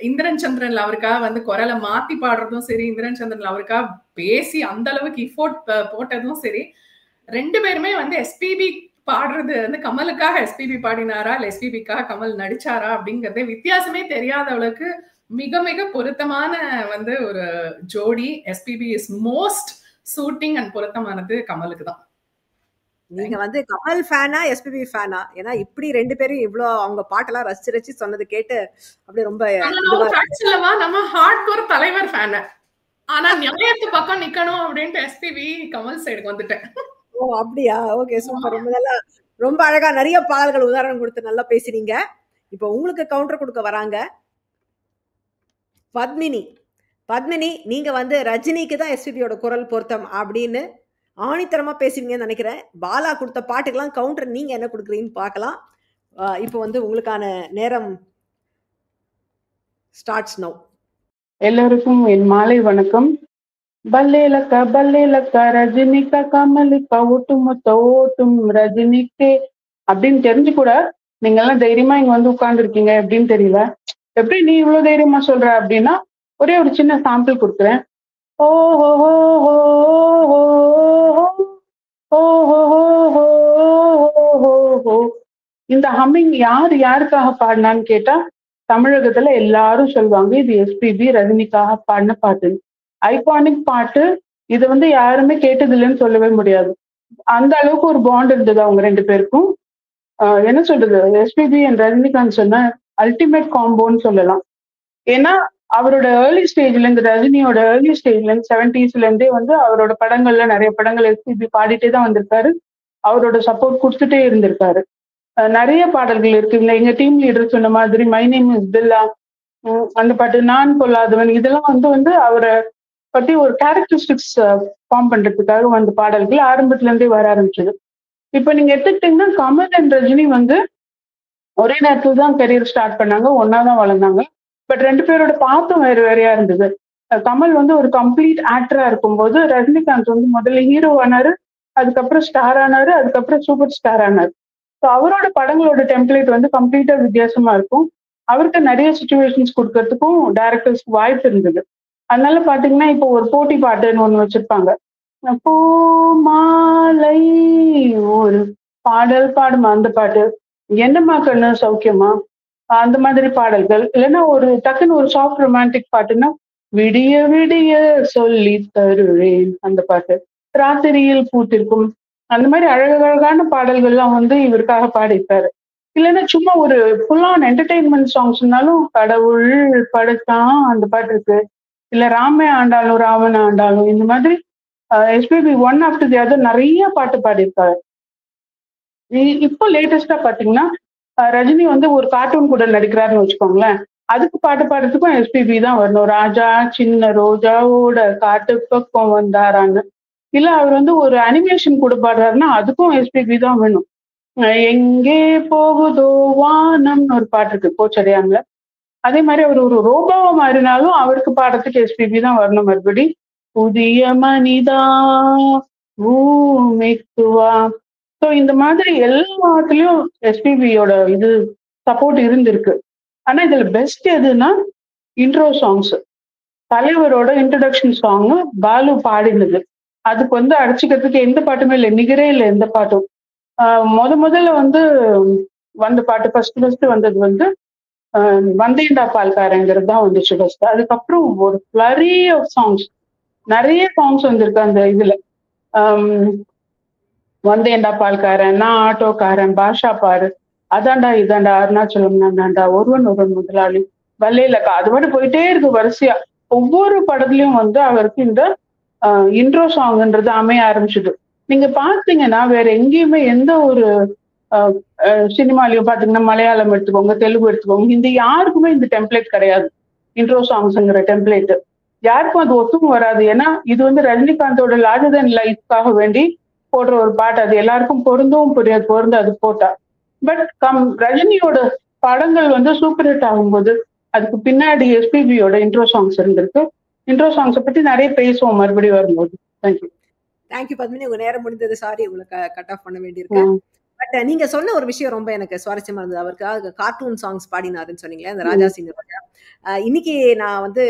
இந்திரன் சந்திரன்ல அவருக்காக வந்து குரலை மாத்தி பாடுறதும் சரி, இந்திரன் சந்திரன்ல அவருக்காக பேசி அந்த அளவுக்கு எஃபோர்ட் போட்டதும் சரி, 2 பேருமே வந்து எஸ்பிபி பாடுறது வந்து கமலுக்காக எஸ்பிபி பாடினாரா இல்ல எஸ்பிபிக்காக கமல் நடிச்சாரா அப்படிங்கறதே வித்தியாசமே தெரியாத அளவுக்கு மிக மிக பொருத்தமான வந்து ஒரு ஜோடி. SPB is most shooting and பொருத்தமானது கமலுக்கு தான். நீங்க வந்து கமல் ஃபேனா எஸ்பிபி ஃபேனா? ஏன்னா இப்படி 2 பேரும் இவ்ளோ அவங்க பாட்டெல்லாம் ரசிச்சு ரசிச்சு சொன்னது கேட்டு அப்படியே ரொம்ப நம்ம ஹார்ட்கோர் தலைவர் ஃபேன். ஆனா நியாயத்து பக்கம் நிக்கணும் அப்படின்ட்டு எஸ்பிபி கமல் சைடுக்கு வந்துட்டேன். ஓ அப்படியா? Okay, super. ரொம்ப நல்லா, ரொம்ப அழகா நிறைய பாடல்கள் உதாரணம் கொடுத்து நல்லா பேசுறீங்க. இப்போ உங்களுக்கு கவுண்டர் கொடுக்க வராங்க பத்மினி. பத்மினி, நீங்க வந்து ரஜினிக்கு தான் எஸ்பிபியோட குரல் பொருத்தம் அப்படின்னு ஆணித்தரமா பேசுவீங்கன்னு நினைக்கிறேன். பாலா கொடுத்த பாட்டுக்கெல்லாம் கவுண்டர் நீங்க என்ன கொடுக்குறீங்கன்னு பார்க்கலாம். இப்போ வந்து உங்களுக்கான நேரம் ஸ்டார்ட்ஸ் நவ். எல்லாருக்கும் என் மாலை வணக்கம். பல்லேலக்கா ரஜினிக்கா கமலுக்கா ஒட்டுமொத்த ஓட்டும் ரஜினிக்கே அப்படின்னு தெரிஞ்சு கூட நீங்க எல்லாம் தைரியமா இங்க வந்து உட்கார்ந்து இருக்கீங்க எப்படின்னு தெரியல. எப்படி நீ இவ்வளவு தைரியமா சொல்ற அப்படின்னா ஒரே ஒரு சின்ன சாம்பிள் கொடுக்குறேன். இந்த ஹம்மிங் யாருக்காக பாடினான்னு கேட்டா தமிழகத்துல எல்லாரும் சொல்லுவாங்க இது எஸ்பிபி ரஜினிக்காக பாடின பாட்டு, ஐகானிக் பாட்டு. இது வந்து யாருமே கேட்டது இல்லைன்னு சொல்லவே முடியாது. அந்த அளவுக்கு ஒரு பாண்ட் இருந்தது அவங்க 2 பேருக்கும். என்ன சொல்றது, எஸ்பிபி அண்ட் ரஜினிகாந்த் சொன்ன அல்டிமேட் காம்போன்னு சொல்லலாம். ஏன்னா அவரோட ஏர்லி ஸ்டேஜ்ல இருந்து, ரஜினியோட ஏர்லி ஸ்டேஜ்ல இருந்து 70s இருந்தே வந்து அவரோட படங்கள்ல நிறைய படங்கள் எஸ்பிபி பாடிட்டே தான் வந்திருக்காரு. அவரோட சப்போர்ட் கொடுத்துட்டே இருந்திருக்காரு. நிறைய பாடல்கள் இருக்கு. எங்க டீம் லீடர் சொன்ன மாதிரி மை நேம் இஸ் பில்லா, அந்த பாட்டு, நான் பொல்லாதவன், இதெல்லாம் வந்து அவரை பத்தி ஒரு கேரக்டரிஸ்டிக்ஸ் ஃபார்ம் பண்றதுக்காக அந்த பாடல்கள் ஆரம்பத்துல இருந்தே வர ஆரம்பிச்சது. இப்ப நீங்க எடுத்துக்கிட்டீங்கன்னா கமல் அண்ட் ரஜினி வந்து ஒரே நேரத்துல தான் கெரியர் ஸ்டார்ட் பண்ணாங்க, ஒன்னாதான் வளர்ந்தாங்க. பட் 2 பேரோட பாத்தும் வேற வேறையா இருந்தது. கமல் வந்து ஒரு கம்ப்ளீட் ஆக்டரா இருக்கும்போது ரஜினிகாந்த் வந்து முதல்ல ஹீரோ ஆனாரு, அதுக்கப்புறம் ஸ்டார் ஆனாரு, அதுக்கப்புறம் சூப்பர் ஸ்டார் ஆனாரு. ஸோ அவரோட படங்களோட டெம்ப்ளேட் வந்து கம்ப்ளீட்டா வித்தியாசமா இருக்கும். அவருக்கு நிறைய சுச்சுவேஷன்ஸ் கொடுக்கறதுக்கும் டைரக்டர்ஸ்க்கு வாய்ப்பு இருந்தது. அதனால பாத்தீங்கன்னா இப்போ ஒரு போட்டி பாட்டுன்னு ஒண்ணு வச்சிருப்பாங்க, பூமாலை ஒரு பாடல் பாடுமா, அந்த பாட்டு, என்னம்மா கண்ணு சௌக்கியமா, அந்த மாதிரி பாடல்கள். இல்லைன்னா ஒரு டக்குன்னு ஒரு சாஃப்ட் ரொமான்டிக் பாட்டுன்னா விடிய விடிய சொல்லி தருவேன், அந்த பாட்டு, ராத்திரியில் பூத்திருக்கும், அந்த மாதிரி அழகழகான பாடல்கள்லாம் வந்து இவருக்காக பாடிப்பாரு. இல்லைன்னா சும்மா ஒரு ஃபுல் ஆன் என்டர்டெயின்மெண்ட் சாங்ஸ்னாலும் கடவுள் படைத்தான் அந்த பாட்டு இருக்கு, இல்ல ராமே ஆண்டாலும் ராவண ஆண்டாலும், இந்த மாதிரி SPB one after the other நிறைய பாட்டு பாடியிருக்காரு. இப்போ லேட்டஸ்டா பாத்தீங்கன்னா ரஜினி வந்து ஒரு கார்ட்டூன் கூட நடிக்கிறாருன்னு வச்சுக்கோங்களேன், அதுக்கு பாட்டு பாடுறதுக்கும் எஸ்பிபி தான் வரணும். ராஜா சின்ன ரோஜாவோட காட்டு பக்கம் வந்தாரான்னு. இல்ல அவர் வந்து ஒரு அனிமேஷன் கூட பாடுறாருன்னா அதுக்கும் எஸ்பிபி தான் வேணும். எங்கே போகுதோ வானம்னு ஒரு பாட்டு இருக்கு கோச்சடையான்ல. அதே மாதிரி அவர் ஒரு ரோபோவா மாறினாலும் அவருக்கு பாடுறதுக்கு எஸ்பிபி தான் வரணும். மறுபடி புதிய மனிதா பூமிக்கு வா. ஸோ இந்த மாதிரி எல்லாத்துலயும் எஸ்பிபியோட இது சப்போர்ட் இருந்திருக்கு. ஆனா இதுல பெஸ்ட் எதுன்னா இன்ட்ரோ சாங்ஸ். தலைவரோட இன்ட்ரடக்ஷன் சாங் பாலு பாடினது, அதுக்கு வந்து அடிச்சுக்கிறதுக்கு எந்த பாட்டுமே இல்லை, நிகரே இல்லை எந்த பாட்டும். முதல்ல வந்து வந்த பாட்டு ஃபர்ஸ்ட் வந்தது வந்து வந்தேண்டா பால்காரங்கிறது தான் வந்துச்சு ஃபர்ஸ்ட். அதுக்கப்புறம் ஒரு ஃப்ளரி ஆஃப் சாங்ஸ், நிறைய சாங்ஸ் வந்திருக்கு அந்த இதுல. வந்தேண்டா பால்காரன், நான் ஆட்டோக்காரன், பாஷா பாரு, அதாண்டா இதாண்டா, அருணாச்சலம் நான்டா, ஒருவன் முதலாளி, வல்லையிலக்கா, அது மட்டும் போயிட்டே இருக்கு வரிசையா. ஒவ்வொரு படத்துலயும் வந்து அவருக்கு இந்த இன்ட்ரோ சாங்ன்றது அமைய ஆரம்பிச்சுது. நீங்க பாத்தீங்கன்னா வேற எங்கேயுமே எந்த ஒரு சினிமாலையும் பாத்தீங்கன்னா, மலையாளம் எடுத்துக்கோங்க, தெலுங்கு எடுத்துக்கோங்க, ஹிந்தி, யாருக்குமே இந்த டெம்ப்ளேட் கிடையாது. இன்ட்ரோ சாங்ஸ்ங்கிற டெம்ப்ளேட் யாருக்கும் அது ஒத்துக்கும் வராது. ஏன்னா இது வந்து ரஜினிகாந்தோட லார்ஜர் தென் லைஃப்காக வேண்டி போடுற ஒரு பாட்டு. அது எல்லாருக்கும் பொருந்தும் பொருந்தாது போட்டா. பட் ரஜினியோட படங்கள் வந்து சூப்பர் ஹிட் ஆகும்போது அதுக்கு பின்னாடி எஸ்பிபியோட இன்ட்ரோ சாங்ஸ் இருந்திருக்கு. இன்ட்ரோ சாங்ஸை பத்தி நிறைய பேசுவோம் மறுபடியும் வரும்போது. தேங்க்யூ. தேங்க்யூ பத்மினி. உங்க நேரம் முடிந்தது. சாரி, உங்களுக்கு கட் ஆஃப் பண்ண வேண்டியிருக்கு. பட் நீங்க சொன்ன ஒரு விஷயம் ரொம்ப எனக்கு சுவாரஸ்யமா இருந்தது. அவருக்கு கார்ட்டூன் சாங்ஸ் பாடினாருன்னு சொன்னீங்களே, அந்த ராஜா சிங். இன்னைக்கு நான் வந்து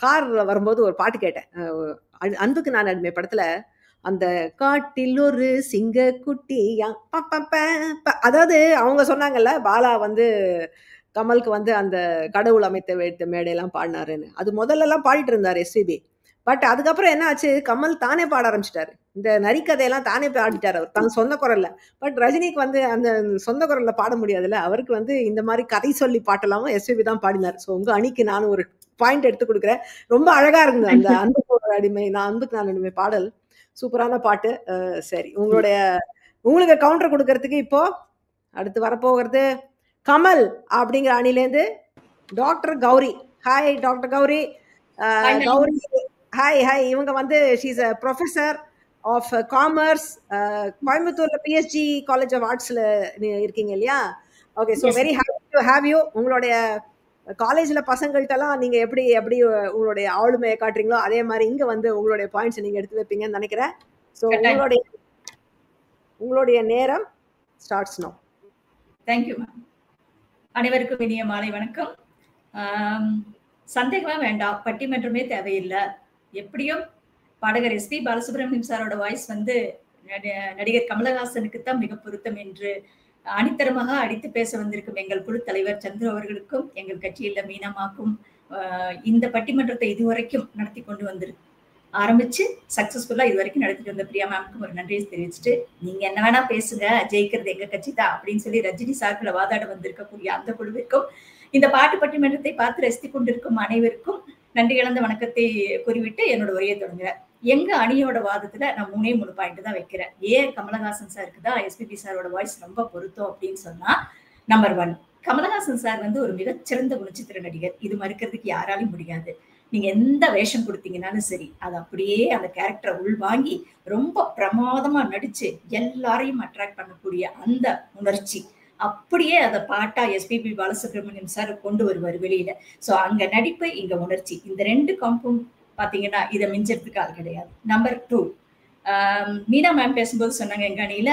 கார்ல வரும்போது ஒரு பாட்டு கேட்டேன். அன்புக்கு நான் அடிமை படத்துல அந்த காட்டில் ஒரு சிங்க குட்டி, அதாவது அவங்க சொன்னாங்கல்ல, பாலா வந்து கமலுக்கு வந்து அந்த கடவுள் அமைத்த வைத்த மேடையெல்லாம் பாடினாருன்னு. அது முதல்ல எல்லாம் பாடிட்டு இருந்தாரு எஸ்பிபி. பட் அதுக்கப்புறம் என்ன ஆச்சு, கமல் தானே பாட ஆரம்பிச்சிட்டாரு. இந்த நரிக்கதையெல்லாம் தானே பாடிட்டாரு அவர் தன் சொந்த குரல்ல. பட் ரஜினிக்கு வந்து அந்த சொந்த குரல்ல பாட முடியாதுல்ல, அவருக்கு வந்து இந்த மாதிரி கதை சொல்லி பாட்டெல்லாம் எஸ்பிபி தான் பாடினார். ஸோ உங்க அணிக்கு நானும் ஒரு பாயிண்ட் எடுத்து கொடுக்குறேன். ரொம்ப அழகா இருந்தது அந்த அன்புக்கு அடிமை, அன்புக்கு நான் அடிமை பாடல். சூப்பரான பாட்டு. சரி, உங்களுக்கு கவுண்டர் கொடுக்கறதுக்கு இப்போ அடுத்து வரப்போகிறது கமல் அப்படிங்கிற அணிலேருந்து doctor Gowri. Hi doctor Gowri. Gowri hi. இவங்க வந்து she's a professor of commerce, கோயம்புத்தூர்ல பிஎஸ்ஜி காலேஜ் ஆஃப் ஆர்ட்ஸ்ல இருக்கீங்க இல்லையா? Okay, so very happy to have you. உங்களுடைய காலேஜ்ல பசங்கள்ட்டெல்லாம் நீங்க எப்படி உங்களுடைய ஆளுமையை காட்டுறீங்களோ அதே மாதிரி இங்க வந்து உங்களுடைய பாயிண்ட்ஸ் நீங்க எடுத்து வைப்பீங்கன்னு நினைக்கிறேன். ஸோ உங்களுடைய நேரம் ஸ்டார்ட்ஸ் நவ். Thank you ma'am. அனைவருக்கும் இனிய மாலை வணக்கம். சந்தேகமே வேண்டாம், பட்டிமன்றமே தேவையில்லை. எப்படியும் பாடகர் எஸ்பி பாலசுப்ரமணியம் சாரோட வாய்ஸ் வந்து நடிகர் கமலஹாசனுக்கு தான் மிக பொருத்தம் என்று அணித்தரமாக அடித்து பேச வந்திருக்கும் எங்கள் குழு தலைவர் சந்திர அவர்களுக்கும், எங்கள் கட்சியில் மீனம்மாக்கும், இந்த பட்டிமன்றத்தை இதுவரைக்கும் நடத்தி கொண்டு வந்திருக்கு ஆரம்பிச்சு சக்சஸ்ஃபுல்லா இது வரைக்கும் நடத்திட்டு வந்த பிரியா மேம்க்கும் ஒரு நன்றியை தெரிவிச்சுட்டு, நீங்க என்ன வேணா பேசுங்க, ஜெயிக்கிறது எங்க கட்சி தான் அப்படின்னு சொல்லி ரஜினி சார்பில் வாதாட வந்திருக்கக்கூடிய அந்த குழுவிற்கும், இந்த பாட்டு பட்டிமன்றத்தை பார்த்து ரசித்து கொண்டிருக்கும் அனைவருக்கும் நன்றி கலந்த வணக்கத்தை கூறிவிட்டு என்னோட உரையை தொடங்குறேன். எங்க அணியோட வாதத்துல நான் 3 பாயிண்ட் தான் வைக்கிறேன். ஏன் கமலஹாசன் சாருக்கு தான் எஸ்பிபி சாரோட வாய்ஸ் ரொம்ப பொருத்தம் அப்படின்னு சொன்னா, நம்பர் 1, கமலஹாசன் சார் வந்து ஒரு மிகச்சிறந்த குணச்சித்திர நடிகர். இது மறுக்கிறதுக்கு யாராலையும் முடியாது. நீங்க எந்த வேஷம் கொடுத்தீங்கன்னாலும் சரி, அது அப்படியே அந்த கேரக்டரை உள்வாங்கி ரொம்ப பிரமாதமா நடிச்சு எல்லாரையும் அட்ராக்ட் பண்ணக்கூடிய அந்த உணர்ச்சி அப்படியே அதை பாட்டா எஸ்பிபி பாலசுப்ரமணியம் சார் கொண்டு வருவார் வெளியில. சோ அங்க நடிப்பு, இங்க உணர்ச்சி, இந்த 2 காம்பவுண்ட் பாத்தீங்கன்னா இதை மிஞ்சறதுக்கு ஆள் கிடையாது. நம்பர் 2, மீனா மேம் பேசும்போது சொன்னாங்க, எங்க அணியில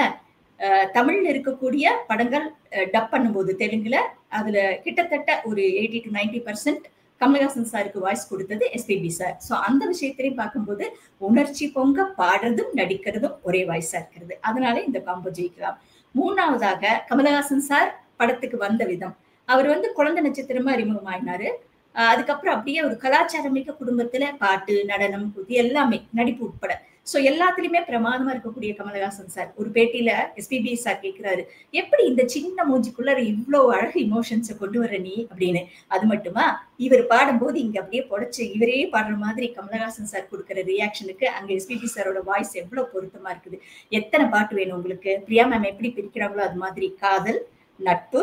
தமிழ்ல இருக்கக்கூடிய படங்கள் டப் பண்ணும்போது தெலுங்குல அதுல கிட்டத்தட்ட ஒரு 80 to 90% கமலஹாசன் சாருக்கு வாய்ஸ் கொடுத்தது எஸ்பிபி சார். ஸோ அந்த விஷயத்திலையும் பார்க்கும்போது உணர்ச்சி பொங்க பாடுறதும் நடிக்கிறதும் ஒரே வாய்ஸா இருக்கிறது. அதனால இந்த காம்போ ஜெயிக்கலாம். 3வதாக கமலஹாசன் சார் படத்துக்கு வந்த விதம், அவர் வந்து குழந்தை நட்சத்திரமா அறிமுகமாயினாரு. அதுக்கப்புறம் அப்படியே ஒரு கலாச்சாரமிக்க குடும்பத்துல பாட்டு, நடனம், கூத்து எல்லாமே, நடிப்பு உட்பட சோ எல்லாத்துலயுமே பிரமாதமா இருக்கக்கூடிய கமலஹாசன் சார் ஒரு பேட்டியில எஸ்பிபி சார் கேட்கிறாரு, எப்படி இந்த சின்ன மூஞ்சிக்குள்ள இவ்வளவு அழகு இமோஷன்ஸை கொண்டு வர நீ அப்படின்னு. அது மட்டுமா, இவர் பாடும்போது இங்க அப்படியே புடைச்சு இவரே பாடுற மாதிரி கமலஹாசன் சார் கொடுக்குற ரியாக்ஷனுக்கு அங்க எஸ்பிபி சாரோட வாய்ஸ் எவ்வளவு பொருத்தமா இருக்குது. எத்தனை பாட்டு வேணும் உங்களுக்கு? பிரியா மேம் எப்படி பிரிக்கிறாங்களோ அது மாதிரி காதல், நட்பு,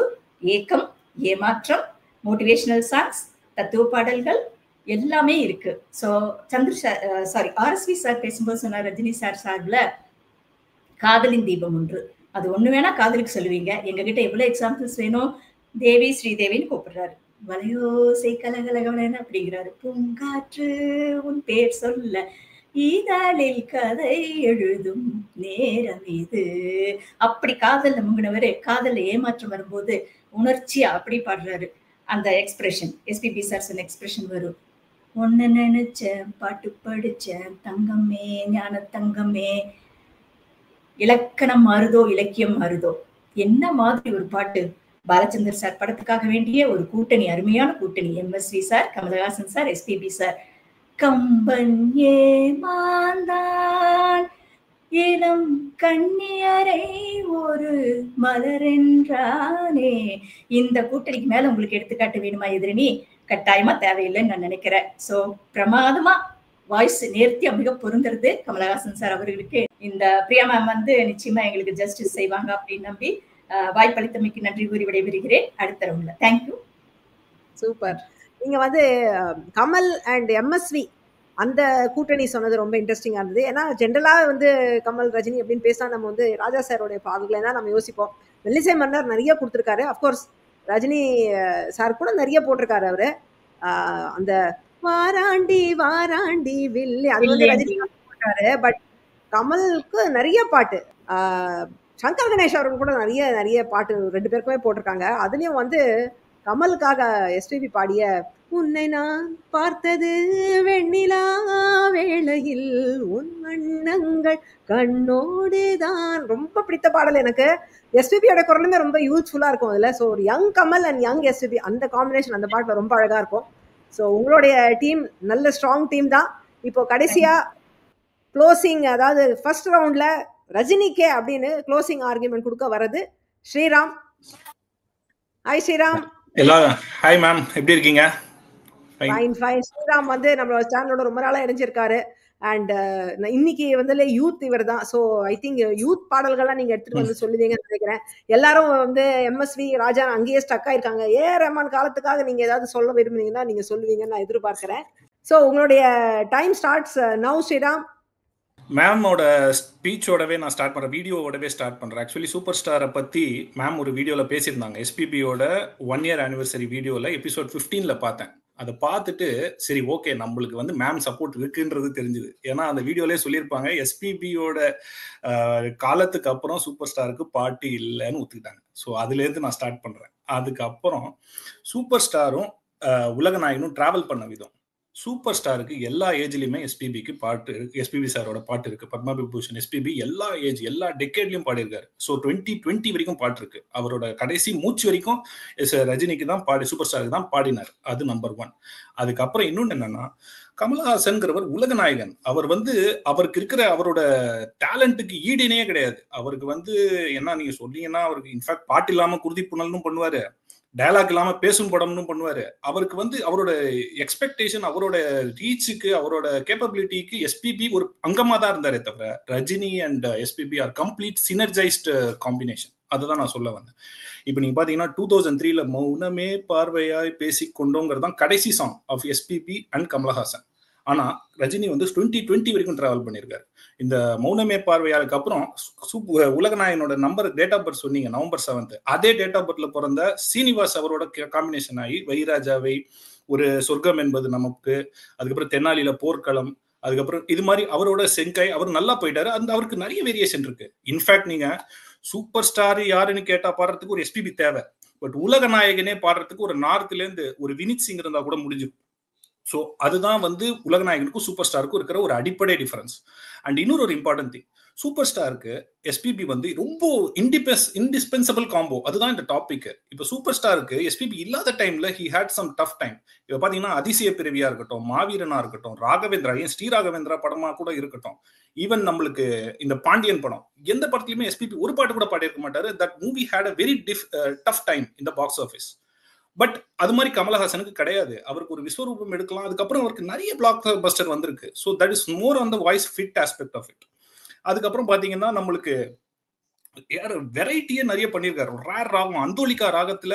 ஏக்கம், ஏமாற்றம், மோட்டிவேஷனல் சாங்ஸ், தத்துவ பாடல்கள் எல்லாமே இருக்கு. சோ ஆர்எஸ்வி சார் பேசும்போது சொன்னார், ரஜினி சார் சார்ல காதலின் தீபம் ஒன்று, அது ஒண்ணு வேணா காதலுக்கு சொல்லுவீங்க, எங்க கிட்ட எவ்வளவு எக்ஸாம்பிள்ஸ் வேணும், தேவி ஸ்ரீதேவின்னு கூப்பிடுறாரு, வலையோசை கலகலகலன்னு அப்படிங்கிறாரு, பூங்காற்று உன் பேர் சொல்ல ஈதாளில் கதை எழுதும் நேரம் இது, அப்படி காதல் முங்கினவரு காதல்ல ஏமாற்றம் வரும்போது உணர்ச்சியா அப்படி பாடுறாரு. அந்த எக்ஸ்பிரஷன் எஸ்பிபி சார் சொன்ன எக்ஸ்பிரஷன் வரும், ஒன்னு நினைச்சேன் பாட்டு படிச்சேன் தங்கமே ஞான தங்கமே, இலக்கணம் மாறுதோ இலக்கியம் மாறுதோ, என்ன மாதிரி ஒரு பாட்டு! பாலச்சந்தர் சார் படத்துக்காக வேண்டிய ஒரு கூட்டணி, அருமையான கூட்டணி. MSV sir, Kamal Haasan sir, SPB sir. Kamban ஏமாந்தான் இளம் கண்ணியரை ஒரு மலரென்றானே. இந்த கூட்டணிக்கு மேல உங்களுக்கு எடுத்துக்காட்டு வேணுமா எதிரணி? கட்டாயமா தேவையில்லைன்னு நான் நினைக்கிறேன். சோ பிரமாதமா வாய்ஸ் நேர்த்தியா மிக பொருந்துறது கமலஹாசன் சார் அவர்களுக்கு. இந்த பிரியா மேம் வந்து நிச்சயமா எங்களுக்கு ஜஸ்டிஸ் செய்வாங்க அப்படின்னு நம்பி வாய்ப்பளித்தமைக்கு நன்றி கூறி விடைபெறுகிறேன். அடுத்த ரவுண்ட்ல. தேங்க்யூ. சூப்பர். நீங்க வந்து கமல் அண்ட் எம்எஸ்வி அந்த கூட்டணி சொன்னது ரொம்ப இன்ட்ரெஸ்டிங்கா இருந்தது. ஏன்னா ஜென்ரலா வந்து கமல் ரஜினி அப்படின்னு பேசினா நம்ம வந்து ராஜா சாரோடைய பாடல்களை தான் நம்ம யோசிப்போம். மெல்லிசை மன்னர் நிறைய கொடுத்துருக்காரு. அஃப்கோர்ஸ் ரஜினி சார் கூட நிறைய போட்டிருக்காரு அவரு. அந்த வாராண்டி வாராண்டி வில்லி அது வந்து ரஜினி போட்டாரு. பட் கமலுக்கு நிறைய பாட்டு, சங்கர் கணேஷ் அவர்கள் கூட நிறைய நிறைய பாட்டு 2 பேருக்குமே போட்டிருக்காங்க. அதுலயும் வந்து கமலுக்காக எஸ்பிபி பாடிய உன்னை நான் பார்த்தது வெண்ணிலா வேளையில் உன் வண்ணங்கள் கண்ணோடுதான் ரொம்ப பிடித்த பாடல் எனக்கு. எஸ்பிபியோட குரலுமே ரொம்ப யூஸ்ஃபுல்லா இருக்கும் அதுல. ஸோ ஒரு young Kamal and young SPB அந்த காம்பினேஷன் அந்த பாட்டுல ரொம்ப அழகா இருக்கும். ஸோ உங்களுடைய டீம் நல்ல ஸ்ட்ராங் டீம் தான். இப்போ கடைசியா க்ளோசிங், அதாவது ஃபர்ஸ்ட் ரவுண்ட்ல ரஜினிக்கே அப்படின்னு க்ளோசிங் ஆர்குமெண்ட் கொடுக்க வர்றது Sriram. Hi Sriram. Hi ma'am, எப்படி இருக்கீங்க? Fine fine. ஸ்ரீராம் வந்து நம்மளோட சேனலோட ரொம்ப நாளா இணைஞ்சிருக்காரு. அண்ட் இன்னைக்கு வந்து யூத் இவர் தான். ஸோ ஐ திங்க் யூத் பாடல்கள்லாம் நீங்க எடுத்துட்டு வந்து சொல்லுவீங்கன்னு நினைக்கிறேன். எல்லாரும் வந்து எம்எஸ்வி ராஜா அங்கேயே ஸ்டக் ஆயிருக்காங்க. ரஹ்மான் காலத்துக்காக நீங்க ஏதாவது சொல்ல விரும்புனீங்கன்னா நீங்க சொல்லுவீங்கன்னு நான் எதிர்பார்க்கிறேன். ஸோ உங்களுடைய டைம் ஸ்டார்ட்ஸ் நவ் ஸ்ரீராம். மேமோட ஸ்பீச்சோடவே நான் ஸ்டார்ட் பண்ணுறேன், வீடியோவோடவே ஸ்டார்ட் பண்ணுறேன். ஆக்சுவலி சூப்பர் ஸ்டாரை பற்றி மேம் ஒரு வீடியோவில் பேசியிருந்தாங்க. எஸ்பிபியோட 1 year anniversary வீடியோவில் எபிசோட் 15ல் பார்த்தேன். அதை பார்த்துட்டு சரி ஓகே நம்மளுக்கு வந்து மேம் சப்போர்ட் இருக்குன்றது தெரிஞ்சுது. ஏன்னா அந்த வீடியோலேயே சொல்லியிருப்பாங்க எஸ்பிபியோட காலத்துக்கு அப்புறம் சூப்பர் ஸ்டாருக்கு பாட்டு இல்லைன்னு ஒத்துக்கிட்டாங்க. ஸோ அதுலேருந்து நான் ஸ்டார்ட் பண்ணுறேன். அதுக்கப்புறம் சூப்பர் ஸ்டாரும் உலகநாயகனும் ட்ராவல் பண்ண விதம். சூப்பர் ஸ்டாருக்கு எல்லா ஏஜ்லையுமே எஸ்பிபிக்கு பாட்டு இருக்கு. எஸ்பிபி சாரோட பாட்டு இருக்கு. பத்மா விபூஷன் எஸ்பிபி எல்லா ஏஜ் எல்லா டெக்கேட்லையும் பாடியிருக்காரு. ஸோ 2020 வரைக்கும் பாட்டு இருக்கு. அவரோட கடைசி மூச்சு வரைக்கும் ரஜினிக்கு தான் சூப்பர் ஸ்டாருக்கு தான் பாடினார். அது நம்பர் 1. அதுக்கப்புறம் இன்னொன்று என்னன்னா, கமலஹாசன்கிறவர் உலகநாயகன். அவர் வந்து அவருக்கு இருக்கிற அவரோட டேலண்ட்டுக்கு ஈடினே கிடையாது. அவருக்கு வந்து என்ன நீங்க சொன்னீங்கன்னா, அவருக்கு இன்ஃபேக்ட் பாட்டு இல்லாம குருதி புனல்னு பண்ணுவாரு, டயலாக் இல்லாம பேசும் படம்னு பண்ணுவாரு. அவருக்கு வந்து அவரோட எக்ஸ்பெக்டேஷன், அவரோட ரீச்சுக்கு, அவரோட கேப்பபிலிட்டிக்கு எஸ்பிபி ஒரு அங்கமா தான் இருந்தாரே தவிர Rajini and SPB are complete synergised combination. அதுதான் நான் சொல்ல வந்தேன். இப்போ நீங்க பாத்தீங்கன்னா 2003ல மௌனமே பார்வையாய் பேசிக்கொண்டோங்கிறதான் கடைசி song of SPB and Kamal Haasan. ஆனா ரஜினி வந்து 2020 வரைக்கும் டிராவல் பண்ணியிருக்காரு. இந்த மௌனமே பார்வையாளுக்கு அப்புறம் உலகநாயகனோட டேட் ஆஃப் பர்த் சொன்னீங்க, November 7th. அதே டேட் ஆஃப் பர்த்ல பிறந்த சீனிவாஸ் அவரோட காம்பினேஷன் ஆகி வைராஜாவை, ஒரு சொர்க்கம் என்பது நமக்கு, அதுக்கப்புறம் தென்னாலியில போர்க்களம், அதுக்கப்புறம் இது மாதிரி அவரோட செங்காய் அவர் நல்லா போயிட்டாரு. அவருக்கு நிறைய வேரியேஷன் இருக்கு. இன்ஃபேக்ட் நீங்க சூப்பர் ஸ்டார் யாருன்னு கேட்டா பாடுறதுக்கு ஒரு எஸ்பிபி தேவை. பட் உலகநாயகனே பாடுறதுக்கு ஒரு நார்த்ல இருந்து ஒரு வினித் சிங் இருந்தா கூட முடிஞ்சிடும். ஸோ அதுதான் வந்து உலகநாயகனுக்கும் சூப்பர் ஸ்டாருக்கும் இருக்கிற ஒரு அடிப்படை டிஃபரன்ஸ். அண்ட் இன்னொரு ஒரு இம்பார்ட்டன்ட் திங், சூப்பர் ஸ்டாருக்கு எஸ்பிபி வந்து ரொம்ப இன்டிஸ்பென்சபிள் காம்போ. அதுதான் இந்த டாபிக். இப்போ சூப்பர் ஸ்டாருக்கு எஸ்பிபி இல்லாத டைம்ல he had some tough time. இப்போ பாத்தீங்கன்னா அதிசய பிறவியா இருக்கட்டும், மாவீரனா இருக்கட்டும், ராகவேந்திரா, ஏன் ஸ்ரீ ராகவேந்திரா படமா கூட இருக்கட்டும், ஈவன் நம்மளுக்கு இந்த பாண்டியன் படம், எந்த படத்துலயுமே எஸ்பிபி ஒரு பாட்டு கூட பாடியிருக்க மாட்டாரு. That movie had a very tough time in the box office. But அது மாதிரி கமலஹாசனுக்கு கிடையாது. அவருக்கு ஒரு விஸ்வரூபம் எடுக்கலாம். அதுக்கப்புறம் அவருக்கு நிறைய பிளாக் பஸ்டர் வந்திருக்கு. So that is more on the voice fit aspect of it. அதுக்கப்புறம் பாத்தீங்கன்னா நம்மளுக்கு வெரைட்டியே நிறைய பண்ணியிருக்காரு. ரேர் ராகம் அந்தோலிகா ராகத்துல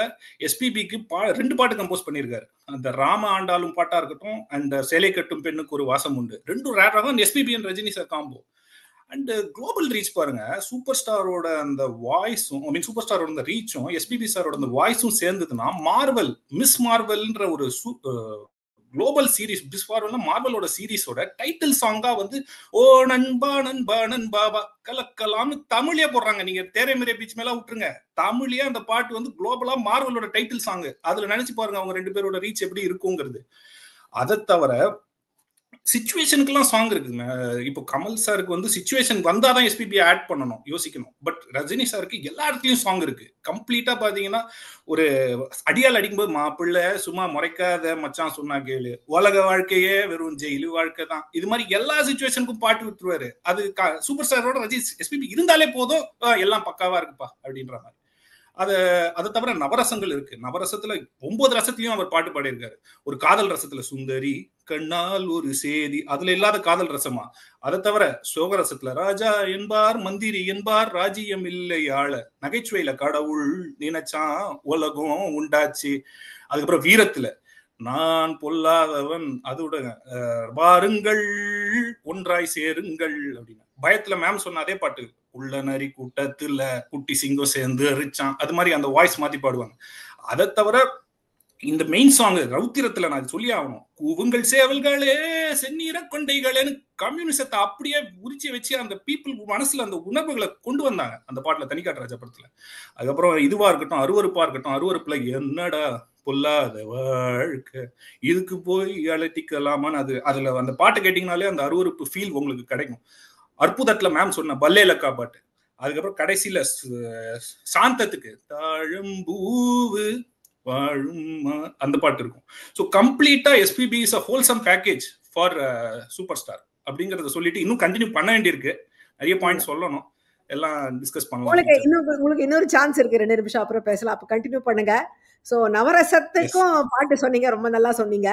எஸ்பிபிக்கு 2 பாட்டு கம்போஸ் பண்ணியிருக்காரு. அந்த ராம ஆண்டாலும் பாட்டா இருக்கட்டும், அண்ட் சேலை கட்டும் பெண்ணுக்கு ஒரு வாசம் உண்டு, 2 ரேர் ராகம் SPB and Rajini sir combo. And global reach பாருங்க, சூப்பர் ஸ்டாரோட அந்த வாய்ஸும், ஐ மீன் சூப்பர் ஸ்டாரோட அந்த ரீச்சும் எஸ்பிபி சாரோட அந்த வாய்ஸும் சேர்ந்ததுன்னா மார்வல், மிஸ் மார்வல்ன்ற ஒரு குளோபல் சீரீஸ், மிஸ் மார்வல்னா மார்வலோட சீரீஸோட டைட்டில் சாங்கா வந்து ஓ நண்பா நண்பா நண்பாபா கலக்கலாம்னு தமிழே போடுறாங்க. நீங்க தேரை மேரே பீச் மேல விட்டுருங்க, தமிழே அந்த பாட்டு வந்து குளோபலா மார்வலோட டைட்டில் சாங். அதுல நினைச்சு பாருங்க அவங்க 2 பேரோட ரீச் எப்படி இருக்குங்கிறது. அதை தவிர சிச்சுவேஷனுக்குலாம் சாங் இருக்குங்க. இப்போ கமல் சாருக்கு வந்து சிச்சுவேஷன் வந்தாதான் எஸ்பிபி ஆட் பண்ணணும், யோசிக்கணும். பட் ரஜினி சாருக்கு எல்லா இடத்துலயும் சாங் இருக்கு. கம்ப்ளீட்டா பாத்தீங்கன்னா ஒரு அடியால் அடிக்கும்போது மாப்பிள்ளை சும்மா முறைக்காத மச்சான் சொன்னா கேளு, உலக வாழ்க்கையே வெறும் ஜெயிலு வாழ்க்கை தான், இது மாதிரி எல்லா சிச்சுவேஷனுக்கும் பாட்டு விட்டுருவாரு. அது சூப்பர் ஸ்டாரோட ரஜினி எஸ்பிபி இருந்தாலே போதும், எல்லாம் பக்காவா இருக்குப்பா அப்படின்ற மாதிரி. அதை தவிர நவரசங்கள் இருக்கு. நவரசத்துல 9 ரசத்திலையும் அவர் பாட்டு பாடியிருக்காரு. ஒரு காதல் ரசத்துல சுந்தரி கண்ணால் ஒரு சேதி, அதுல இல்லாத காதல் ரசமா? அதை தவிர சோகரசத்துல ராஜா என்பார் மந்திரி என்பார் ராஜ்யம் இல்லை ஆள, நகைச்சுவையில கடவுள் நினைச்சான் உலகம் உண்டாச்சு. அதுக்கப்புறம் வீரத்துல நான் பொல்லாதவன், அதோட வாருங்கள் ஒன்றாய் சேருங்கள் அப்படின்னு. பயத்துல மேம் சொன்ன அதே பாட்டு, உள்ள நரி கூட்டத்துல குட்டி சிங்கம் சேர்ந்து அரிச்சான், அது மாதிரி அந்த வாய்ஸ் மாத்தி பாடுவாங்க. அதை தவிர இந்த மெயின் சாங் ரவுத்திரத்துல நான் சொல்லி ஆகணும், கூவுங்கள் சேவல்களே செந்நீர கொண்டைகளேன்னு கம்யூனிசத்தை அப்படியே உரிச்சி வச்சு அந்த பீப்புள் மனசுல அந்த உணர்வுகளை கொண்டு வந்தாங்க அந்த பாட்டுல, தனிக்காட்டு ராஜா படத்துல. அதுக்கப்புறம் இதுவா இருக்கட்டும், அருவருப்பா இருக்கட்டும், அருவருப்புல என்னடா பொல்லாத வாழ்க்கை இதுக்கு போய் அலட்டிக்கலாமான்னு, அதுல அந்த பாட்டு கேட்டீங்கனாலே அந்த அருவருப்பு ஃபீல் உங்களுக்கு கிடைக்கும். அற்புதத்துல மேம் சொன்ன பல்லேலக்கா பாட்டு, அதுக்கப்புறம் கடைசியில சாந்தத்துக்கு தாழம்பூவு வாழும் அந்த பாட்டு இருக்கும். ஸோ கம்ப்ளீட்டா SPB is a wholesome package for super star அப்படிங்கறத சொல்லிட்டு இன்னும் கண்டினியூ பண்ண வேண்டியிருக்கு. நிறைய பாயிண்ட் சொல்லணும், எல்லாம் டிஸ்கஸ் பண்ணலாம். உங்களுக்கு இன்னொரு சான்ஸ் இருக்கு, 2 நிமிஷம் அப்புறம் பேசலாம், அப்ப கண்டினியூ பண்ணுங்க. ஸோ நவரசத்துக்கும் பாட்டு சொன்னீங்க, ரொம்ப நல்லா சொன்னீங்க.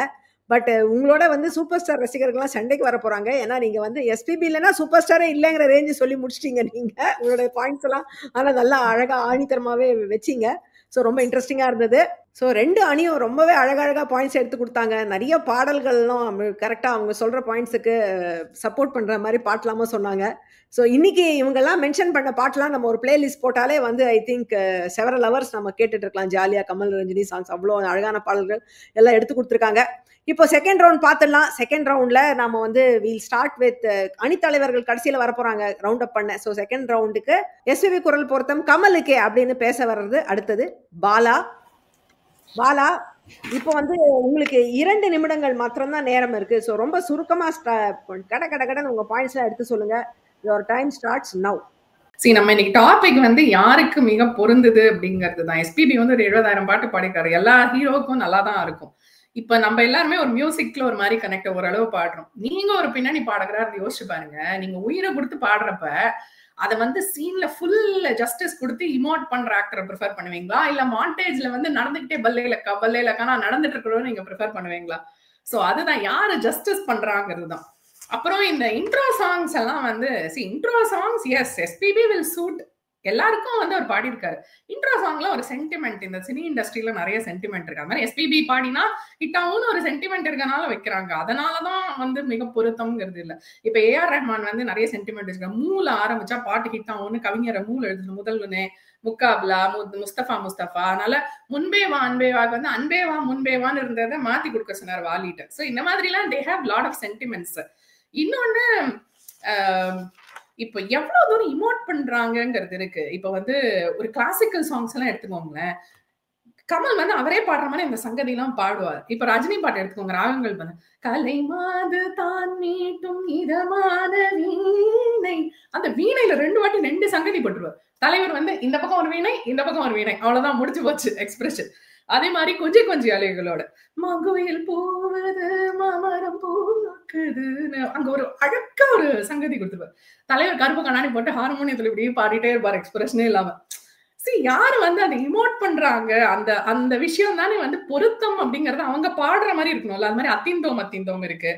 பட் உங்களோட வந்து சூப்பர் ஸ்டார் ரசிகர்கள்லாம் சண்டைக்கு வர போறாங்க. ஏன்னா நீங்க வந்து எஸ்பிபி இல்லைன்னா சூப்பர் ஸ்டாரே இல்லைங்கிற ரேஞ்சு சொல்லி முடிச்சிட்டீங்க நீங்க உங்களோட பாயிண்ட்ஸ் எல்லாம். ஆனா நல்லா அழகா ஆணித்தரமாவே வச்சிங்க. ஸோ ரொம்ப இன்ட்ரெஸ்டிங்கா இருந்தது. ஸோ 2 அணியும் ரொம்பவே அழகழகா பாயிண்ட்ஸ் எடுத்து கொடுத்தாங்க. நிறைய பாடல்கள்லாம் கரெக்டாக அவங்க சொல்ற பாயிண்ட்ஸுக்கு சப்போர்ட் பண்ற மாதிரி பாட்டலாமா சொன்னாங்க. ஸோ இன்னைக்கு இவங்கெல்லாம் மென்ஷன் பண்ண பாட்டெலாம் நம்ம ஒரு பிளேலிஸ்ட் போட்டாலே வந்து ஐ திங்க் செவரல் ஹவர்ஸ் நம்ம கேட்டுட்டு இருக்கலாம் ஜாலியாக. கமல் ரஞ்சினி சாங்ஸ் அவ்வளோ அழகான பாடல்கள் எல்லாம் எடுத்து கொடுத்துருக்காங்க. இப்போ செகண்ட் ரவுண்ட் பார்த்துடலாம். செகண்ட் ரவுண்ட்ல நம்ம வந்து வில் ஸ்டார்ட் வித் அணித்தலைவர்கள் கடைசியில் வர போறாங்க ரவுண்ட் அப் பண்ண. ஸோ செகண்ட் ரவுண்டுக்கு எஸ்பிபி குரல் பொருத்தம் கமலுக்கே அப்படின்னு பேச வர்றது அடுத்தது பாலா. இப்போ வந்து உங்களுக்கு 2 நிமிடங்கள் மாத்திரம்தான் நேரம் இருக்கு. ஸோ ரொம்ப சுருக்கமா கடன்னு உங்க பாயிண்ட்ஸ் எல்லாம் எடுத்து சொல்லுங்க. Your time starts now. சரி, நம்ம இன்னைக்கு டாபிக் வந்து யாருக்கு மிக பொருந்தது அப்படிங்கிறது தான். எஸ்பிபி வந்து ஒரு 70,000 பாட்டு பாடிக்காரு, எல்லா ஹீரோவுக்கும் நல்லா தான் இருக்கும். இப்ப நம்ம எல்லாருமே ஒரு மியூசிக்ல ஒரு மாதிரி கனெக்ட் ஓரளவு பாடுறோம். நீங்க ஒரு பின்னணி பாடகராக யோசிச்சு பாருங்க, நீங்க உயிரை கொடுத்து பாடுறப்ப அதை வந்து சீன்ல ஃபுல் ஜஸ்டிஸ் கொடுத்து இமோட் பண்ற ஆக்டரை ப்ரிஃபர் பண்ணுவீங்களா, இல்ல மாண்டேஜ்ல வந்து நடந்துகிட்டே பல்லேலக்கா நான் நடந்துட்டு இருக்கிறோம் நீங்க ப்ரிஃபர் பண்ணுவீங்களா? சோ அதுதான் யாரு ஜஸ்டிஸ் பண்றாங்கிறது தான். அப்புறம் இந்த இன்ட்ரோ சாங்ஸ் எல்லாம் வந்து intro songs as SPB will suit, எல்லாருக்கும் வந்து அவர் பாடியிருக்காரு. இன்ட்ரோ சாங்ல ஒரு சென்டிமெண்ட், இந்த சினி இண்டஸ்ட்ரியில நிறைய சென்டிமெண்ட் இருக்கு. அது மாதிரி எஸ்பிபி பாடினா ஹிட்டாவும் ஒரு சென்டிமெண்ட் இருக்கனால வைக்கிறாங்க, அதனாலதான் வந்து மிக பொருத்தம்ங்கிறது இல்லை. இப்ப ஏஆர் ரஹ்மான் வந்து நிறைய சென்டிமெண்ட் இருக்கு. மூல ஆரம்பிச்சா பாட்டு ஹிட் ஆகும்னு கவிஞரை மூல எழுதுன முதல்வனே முக்காப்லா முஸ்தபா, அதனால முன்பேவா அன்பேவாக்கு வந்து அன்பேவா முன்பேவான்னு இருந்ததை மாத்தி கொடுக்க சொன்னார் வாலிட்ட. சோ இந்த மாதிரி எல்லாம் they have lot of sentiments. இன்னொன்னு இப்ப எவ்வளவு தூரம் இமோட் பண்றாங்கிறது இருக்கு. இப்ப வந்து ஒரு கிளாசிக்கல் சாங்ஸ் எல்லாம் எடுத்துக்கோங்களேன், கமல் வந்து அவரே பாடுற மாதிரி இந்த சங்கதி எல்லாம் பாடுவார். இப்ப ரஜினி பாட்டு எடுத்துக்கோங்க, ராகங்கள் பண்ண கலை மாது தான் மீட்டும் இதமான வீணை, அந்த வீணையில 2 வாட்டி 2 சங்கதி பட்டுருவார். தலைவர் வந்து இந்த பக்கம் ஒரு வீணை இந்த பக்கம் ஒரு வீணை, அவ்வளவுதான் முடிச்சு போச்சு எக்ஸ்பிரஷன். அதே மாதிரி கொஞ்சி அலைகளோட மகுயில் பூவது மாமரம் பூக்குதுன்னு அங்க ஒரு அழகா ஒரு சங்கதி கொடுத்துருவார். தலைவர் கருப்பு கண்ணாடி போட்டு ஹார்மோனியத்துல இப்படியே பாடிட்டே இருப்பார், எக்ஸ்பிரஷனே இல்லாம. யாரு வந்து அதை இமோட் பண்றாங்க, அந்த அந்த விஷயம் தானே வந்து பொருத்தம் அப்படிங்கறது அவங்க பாடுற மாதிரி இருக்கணும்ல. அது மாதிரி அத்திந்தோம் இருக்கு.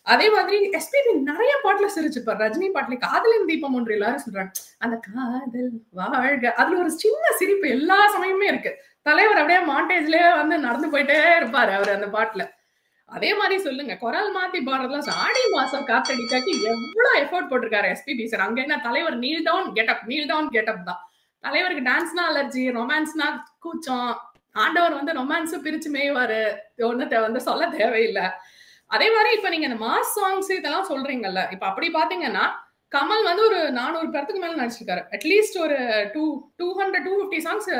அதே மாதிரி எஸ்பிபி நிறைய பாட்டுல சிரிச்சுப்பார். ரஜினி பாட்டுல காதலின் தீபம் ஒன்று எல்லாரும் சொல்றாங்க, அந்த காதல் வாழ்க, அதுல ஒரு சின்ன சிரிப்பு எல்லா சமயமே இருக்கு. தலைவர் அப்படியே மாண்டேஜ்லயே வந்து நடந்து போயிட்டே இருப்பாரு அவர் அந்த பாட்டுல. அதே மாதிரி சொல்லுங்க, குரல் மாத்தி பாடுறதுலாம் ஆடி மாசம் காத்தடிக்காக்கி எவ்வளவு எஃபோர்ட் போட்டிருக்காரு எஸ்பிபி சார். அங்க என்ன தலைவர் நீல் டவுன் கெட்டப் தான். தலைவருக்கு டான்ஸ்னா அலர்ஜி, ரொமான்ஸ்னா கூச்சம். ஆண்டவர் வந்து ரொமான்ஸும் பிரிச்சு மேய்வாரு, ஒண்ணு வந்து சொல்ல தேவையில்லை. அதே மாதிரி இப்ப நீங்க இந்த மாஸ் சாங்ஸ் இதெல்லாம் சொல்றீங்கல்ல, இப்ப அப்படி பாத்தீங்கன்னா கமல் வந்து ஒரு 400 பேருக்கு மேல நடிச்சிருக்காரு. அட்லீஸ்ட் ஒரு 200-250 சாங்ஸ்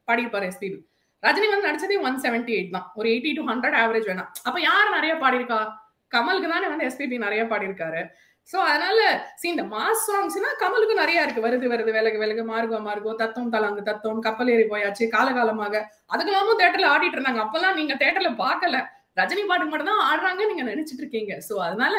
பாடியிருப்பாரு எஸ்பிபி. ரஜினி வந்து நடிச்சதே 178 தான், ஒரு 80 to 100 ஆவரேஜ் வேணாம். அப்ப யார் நிறைய பாடியிருக்கா? கமலுக்கு தானே வந்து எஸ்பிபி நிறைய பாடியிருக்காரு. சோ அதனால இந்த மாஸ் சாங்ஸ்னா கமலுக்கு நிறைய இருக்கு. வருது வருது விலகு விலகு, மார்கோ மார்கோ, தத்தம் தலாங்கு தத்தம், கப்பல் ஏறி போயாச்சு, காலகாலமாக, அதுக்கெல்லாமும் தியேட்டர்ல ஆடிட்டு இருந்தாங்க. அப்பெல்லாம் நீங்க தியேட்டர்ல பார்க்கல, ரஜினி பாட்டுக்கு மட்டும் தான் ஆடுறாங்க நீங்க நினைச்சிட்டு இருக்கீங்க. சோ அதனால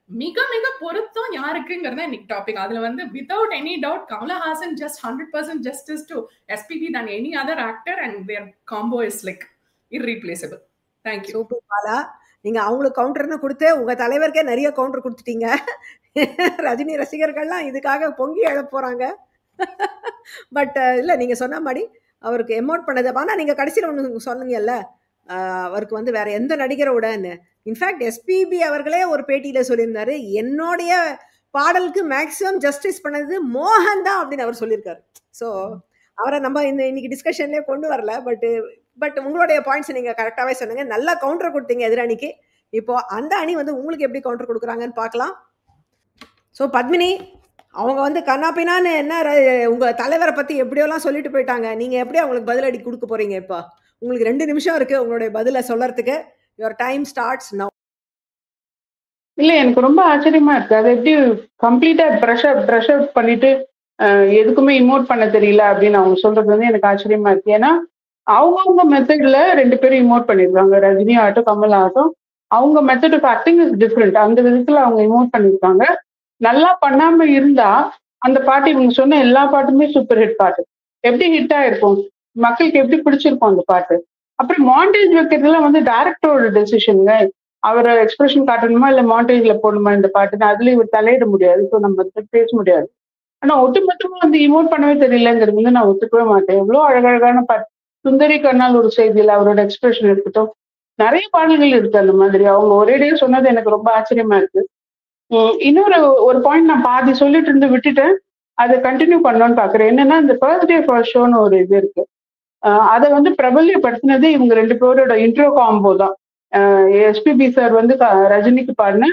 மிக மிக பொருத்தம் யாருக்குங்கிறத இன்னைக்கு டாபிக். அதுல வந்து without any doubt Kamal Haasan just 100% justice to SPB than any other actor and their combo is like irreplaceable. Thank you. Super Bala. நீங்க அவங்களுக்கு கவுண்டர்னு கொடுத்து உங்க தலைவருக்கே நிறைய கவுண்டர் கொடுத்துட்டீங்க. ரஜினி ரசிகர்கள்லாம் இதுக்காக பொங்கி எழ போறாங்க. பட் இல்ல நீங்க சொன்ன மாதிரி அவருக்கு எமோட் பண்ணது. ஆனா நீங்க கடைசியில் ஒன்று சொன்னீங்கல்ல, அவருக்கு வந்து வேற எந்த நடிகரோடன்னு. இன்ஃபேக்ட் எஸ்பிபி அவர்களே ஒரு பேட்டியில சொல்லியிருந்தாரு, என்னுடைய பாடலுக்கு மேக்சிமம் ஜஸ்டிஸ் பண்ணது மோகன் தான் அப்படின்னு அவர் சொல்லியிருக்காரு. ஸோ அவரை நம்ம இன்னைக்கு டிஸ்கஷன்லேயே கொண்டு வரல. பட் உங்களுடைய பாயிண்ட்ஸ் நீங்க கரெக்டாகவே சொன்னீங்க. நல்லா கவுண்டர் கொடுத்தீங்க எதிரணிக்கு. இப்போ அந்த அணி வந்து உங்களுக்கு எப்படி கவுண்டர் கொடுக்குறாங்கன்னு பார்க்கலாம். ஸோ பத்மினி அவங்க வந்து கண்ணாப்பினான்னு என்ன உங்க தலைவரை பத்தி எப்படியோலாம் சொல்லிட்டு போயிட்டாங்க. நீங்க எப்படி அவங்களுக்கு பதிலடி கொடுக்க போறீங்க? இப்போ உங்களுக்கு 2 நிமிஷம் இருக்கு உங்களுடைய பதில சொல்லறதுக்கு. Your time starts now. இல்ல எனக்கு ரொம்ப ஆச்சரியமா இருக்கு. அது எப்படி கம்ப்ளீட்டா ப்ரெஷ் அவுட் பண்ணிட்டு எதுக்குமே இமோட் பண்ண தெரியல அப்படின்னு அவங்க சொல்றது வந்து எனக்கு ஆச்சரியமா இருக்கு. ஏன்னா அவங்கவுங்க மெத்தட்ல 2 பேரும் இமோட் பண்ணிருக்காங்க. ரஜினி ஆகட்டும் கமல் ஆகட்டும், அவங்க method of acting is different. அந்த விதத்துல அவங்க இமோட் பண்ணிருக்காங்க. நல்லா பண்ணாம இருந்தா அந்த பாட்டு, இவங்க சொன்ன எல்லா பாட்டுமே சூப்பர் ஹிட் பாட்டு. எப்படி ஹிட் ஆயிருக்கும், மக்களுக்கு எப்படி பிடிச்சிருக்கும் அந்த பாட்டு. அப்புறம் மாண்டேஜ் வைக்கிறதுலாம் வந்து டைரக்டரோட டெசிஷனுங்க. அவரை எக்ஸ்பிரஷன் காட்டணுமா இல்ல மாண்டேஜ்ல போடணுமா இந்த பாட்டுன்னு அதுல இவர் தலையிட முடியாது. ஸோ நம்ம பேச முடியாது. ஆனா ஒட்டுமொத்தமா வந்து இமோட் பண்ணவே தெரியலங்கிறது வந்து நான் ஒத்துக்கவே மாட்டேன். எவ்வளவு அழகழகான பாட்டு. சுந்தரி கண்ணால் ஒரு செய்தியில் அவரோட எக்ஸ்பிரஷன் இருக்கட்டும், நிறைய பாடல்கள் இருக்கு அந்த மாதிரி. அவங்க ஒரேடியே சொன்னது எனக்கு ரொம்ப ஆச்சரியமா இருக்கு. இன்னொரு ஒரு பாயிண்ட் நான் பாதி சொல்லிட்டு இருந்து விட்டுட்டேன், அதை கண்டினியூ பண்ணணும்னு பாக்குறேன். என்னன்னா இந்த ஃபர்ஸ்ட் டே ஃபர்ஸ்ட் ஷோன்னு ஒரு இது இருக்கு. அதை வந்து பிரபல்யப்படுத்தினது இவங்க 2 பேரோட இன்ட்ரோ காம்போ தான். எஸ்பிபி சார் வந்து ரஜினிக்கு பாடின